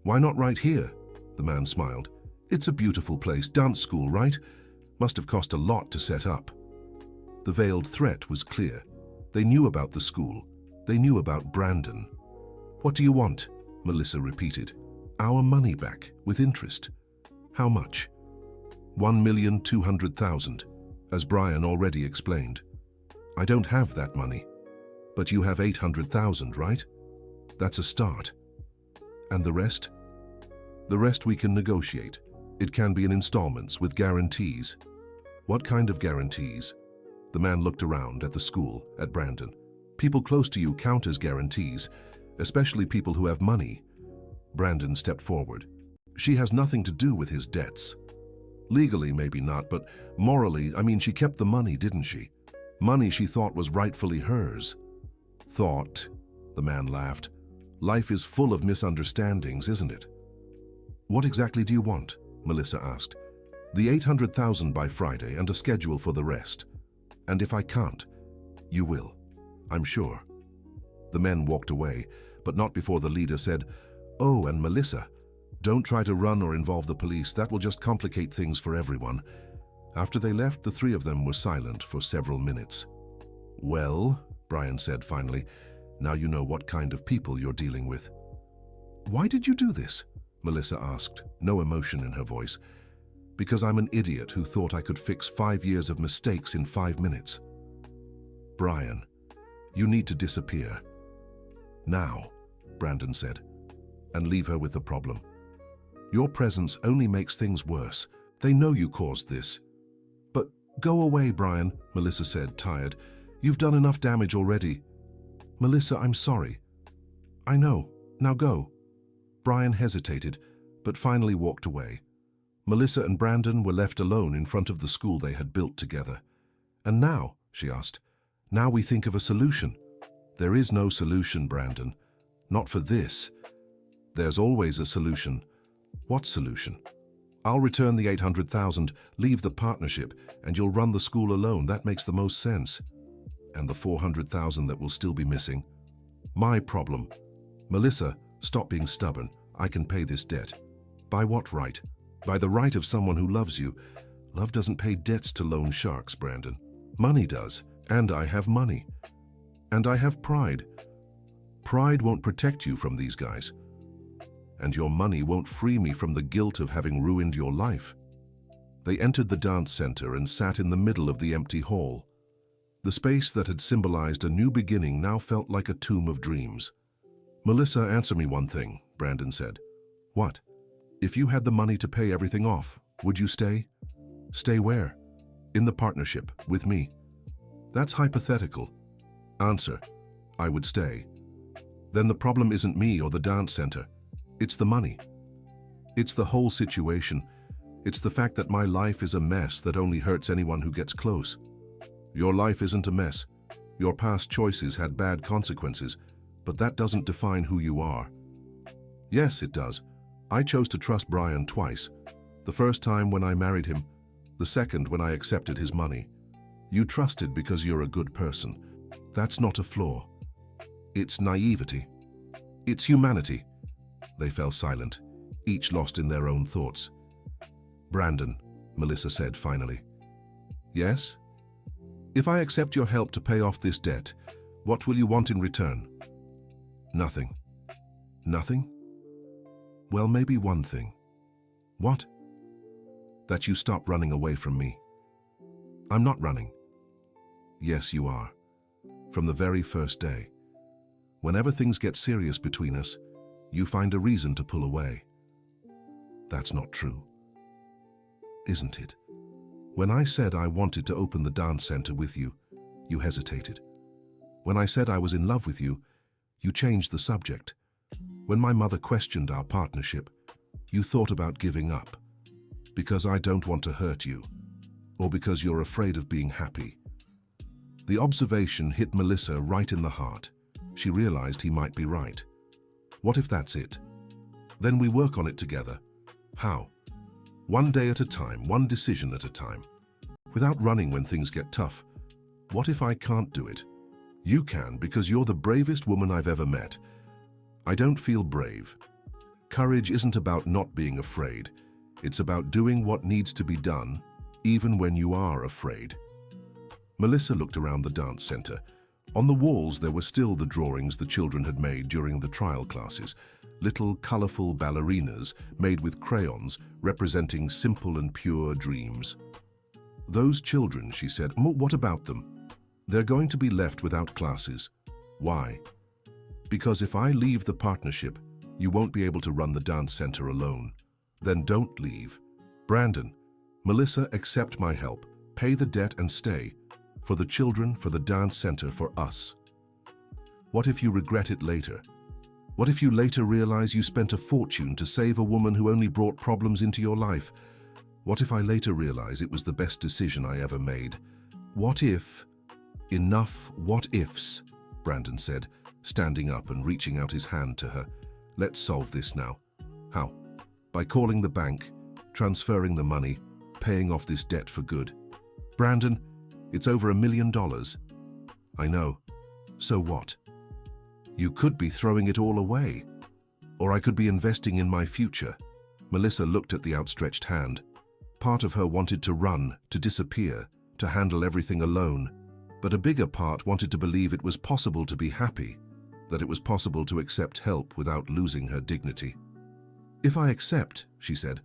Why not right here? The man smiled. It's a beautiful place, dance school, right? Must have cost a lot to set up. The veiled threat was clear. They knew about the school. They knew about Brandon. What do you want? Melissa repeated. Our money back, with interest. How much? 1,200,000, as Brian already explained. I don't have that money. But you have 800,000, right? That's a start. And the rest? The rest we can negotiate. It can be in installments with guarantees. What kind of guarantees? The man looked around at the school, at Brandon. People close to you count as guarantees, especially people who have money. Brandon stepped forward. She has nothing to do with his debts. Legally, maybe not, but morally, she kept the money, didn't she? Money she thought was rightfully hers. Thought, the man laughed. Life is full of misunderstandings, isn't it? What exactly do you want? Melissa asked. The 800,000 by Friday and a schedule for the rest. And if I can't, you will, I'm sure. The men walked away, but not before the leader said, Oh, and Melissa, don't try to run or involve the police. That will just complicate things for everyone. After they left, the 3 of them were silent for several minutes. Well, Brian said finally, now you know what kind of people you're dealing with. Why did you do this? Melissa asked, no emotion in her voice. Because I'm an idiot who thought I could fix 5 years of mistakes in 5 minutes. Brian, you need to disappear. Now, Brandon said, and leave her with the problem. Your presence only makes things worse. They know you caused this. But go away, Brian, Melissa said, tired. You've done enough damage already. Melissa, I'm sorry. I know. Now go. Brian hesitated, but finally walked away. Melissa and Brandon were left alone in front of the school they had built together. And now, she asked, now we think of a solution. There is no solution, Brandon. Not for this. There's always a solution. What solution? I'll return the 800,000, leave the partnership, and you'll run the school alone. That makes the most sense. And the 400,000 that will still be missing? My problem. Melissa, stop being stubborn. I can pay this debt. By what right? By the right of someone who loves you. Love doesn't pay debts to loan sharks, Brandon. Money does. And I have money. And I have pride. Pride won't protect you from these guys. And your money won't free me from the guilt of having ruined your life. They entered the dance center and sat in the middle of the empty hall. The space that had symbolized a new beginning now felt like a tomb of dreams. Melissa, answer me one thing, Brandon said. What? If you had the money to pay everything off, would you stay? Stay where? In the partnership, with me. That's hypothetical. Answer. I would stay. Then the problem isn't me or the dance center. It's the money. It's the whole situation. It's the fact that my life is a mess that only hurts anyone who gets close. Your life isn't a mess. Your past choices had bad consequences, but that doesn't define who you are. Yes, it does. I chose to trust Brian twice. The first time when I married him, the second when I accepted his money. You trusted because you're a good person. That's not a flaw. It's naivety. It's humanity. They fell silent, each lost in their own thoughts. Brandon, Melissa said finally. Yes? If I accept your help to pay off this debt, what will you want in return? Nothing. Nothing? Well, maybe one thing. What? That you stop running away from me. I'm not running. Yes, you are. From the very first day. Whenever things get serious between us, You find a reason to pull away. That's not true, isn't it? When I said I wanted to open the dance center with you, you hesitated. When I said I was in love with you, you changed the subject. When my mother questioned our partnership, you thought about giving up. Because I don't want to hurt you, or because you're afraid of being happy. The observation hit Melissa right in the heart. She realized he might be right. What if that's it? Then we work on it together. How? One day at a time, one decision at a time. Without running when things get tough. What if I can't do it? You can, because you're the bravest woman I've ever met. I don't feel brave. Courage isn't about not being afraid. It's about doing what needs to be done, even when you are afraid. Melissa looked around the dance center. On the walls there were still the drawings the children had made during the trial classes, little colorful ballerinas made with crayons representing simple and pure dreams. Those children, she said, what about them? They're going to be left without classes. Why? Because if I leave the partnership, you won't be able to run the dance center alone. Then don't leave. Brandon, Melissa, accept my help. Pay the debt and stay. For the children, for the dance center, for us. What if you regret it later? What if you later realize you spent a fortune to save a woman who only brought problems into your life? What if I later realize it was the best decision I ever made? What if... Enough what ifs, Brandon said, standing up and reaching out his hand to her. Let's solve this now. How? By calling the bank, transferring the money, paying off this debt for good. Brandon, it's over $1 million. I know. So what? You could be throwing it all away. Or I could be investing in my future. Melissa looked at the outstretched hand. Part of her wanted to run, to disappear, to handle everything alone. But a bigger part wanted to believe it was possible to be happy, that it was possible to accept help without losing her dignity. If I accept, she said,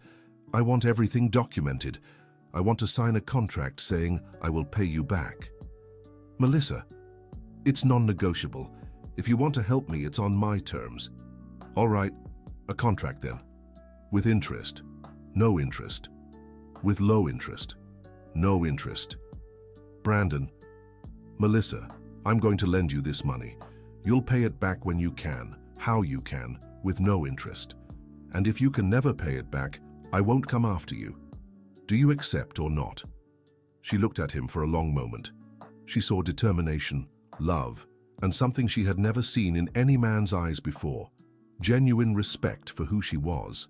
I want everything documented. I want to sign a contract saying I will pay you back. Melissa, it's non-negotiable. If you want to help me, it's on my terms. All right, a contract then. With interest, no interest. With low interest, no interest. Brandon, Melissa, I'm going to lend you this money. You'll pay it back when you can, how you can, with no interest. And if you can never pay it back, I won't come after you. Do you accept or not? She looked at him for a long moment. She saw determination, love, and something she had never seen in any man's eyes before, genuine respect for who she was.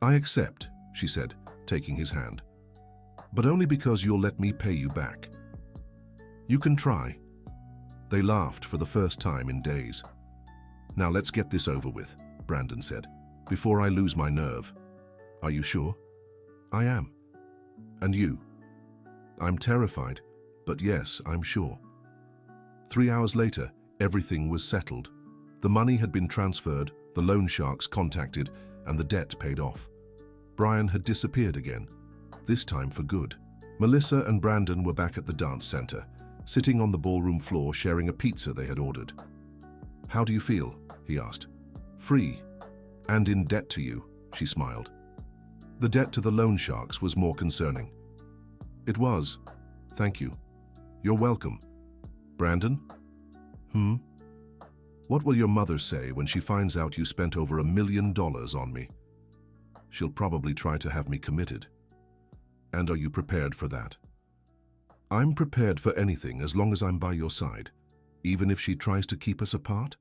I accept, she said, taking his hand. But only because you'll let me pay you back. You can try. They laughed for the first time in days. Now let's get this over with, Brandon said, before I lose my nerve. Are you sure? I am. And you? I'm terrified, but yes, I'm sure. 3 hours later, everything was settled. The money had been transferred, the loan sharks contacted, and the debt paid off. Brian had disappeared again, this time for good. Melissa and Brandon were back at the dance center, sitting on the ballroom floor sharing a pizza they had ordered. How do you feel? He asked. Free. And in debt to you, she smiled. The debt to the loan sharks was more concerning. It was. Thank you. You're welcome. Brandon? What will your mother say when she finds out you spent over $1 million on me? She'll probably try to have me committed. And are you prepared for that? I'm prepared for anything as long as I'm by your side, even if she tries to keep us apart,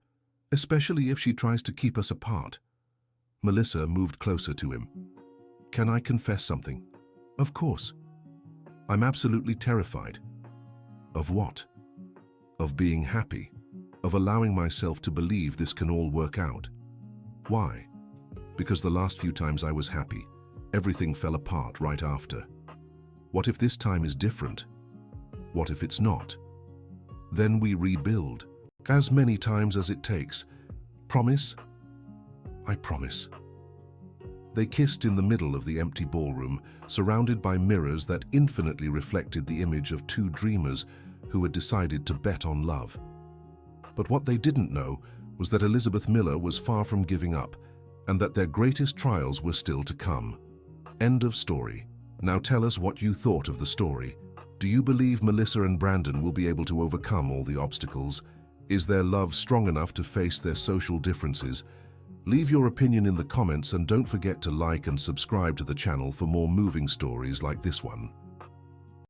especially if she tries to keep us apart. Melissa moved closer to him. Can I confess something? Of course. I'm absolutely terrified. Of what? Of being happy, of allowing myself to believe this can all work out. Why? Because the last few times I was happy, everything fell apart right after. What if this time is different? What if it's not? Then we rebuild, as many times as it takes. Promise? I promise. They kissed in the middle of the empty ballroom, surrounded by mirrors that infinitely reflected the image of two dreamers who had decided to bet on love. But what they didn't know was that Elizabeth Miller was far from giving up, and that their greatest trials were still to come. End of story. Now tell us what you thought of the story. Do you believe Melissa and Brandon will be able to overcome all the obstacles? Is their love strong enough to face their social differences? Leave your opinion in the comments and don't forget to like and subscribe to the channel for more moving stories like this one.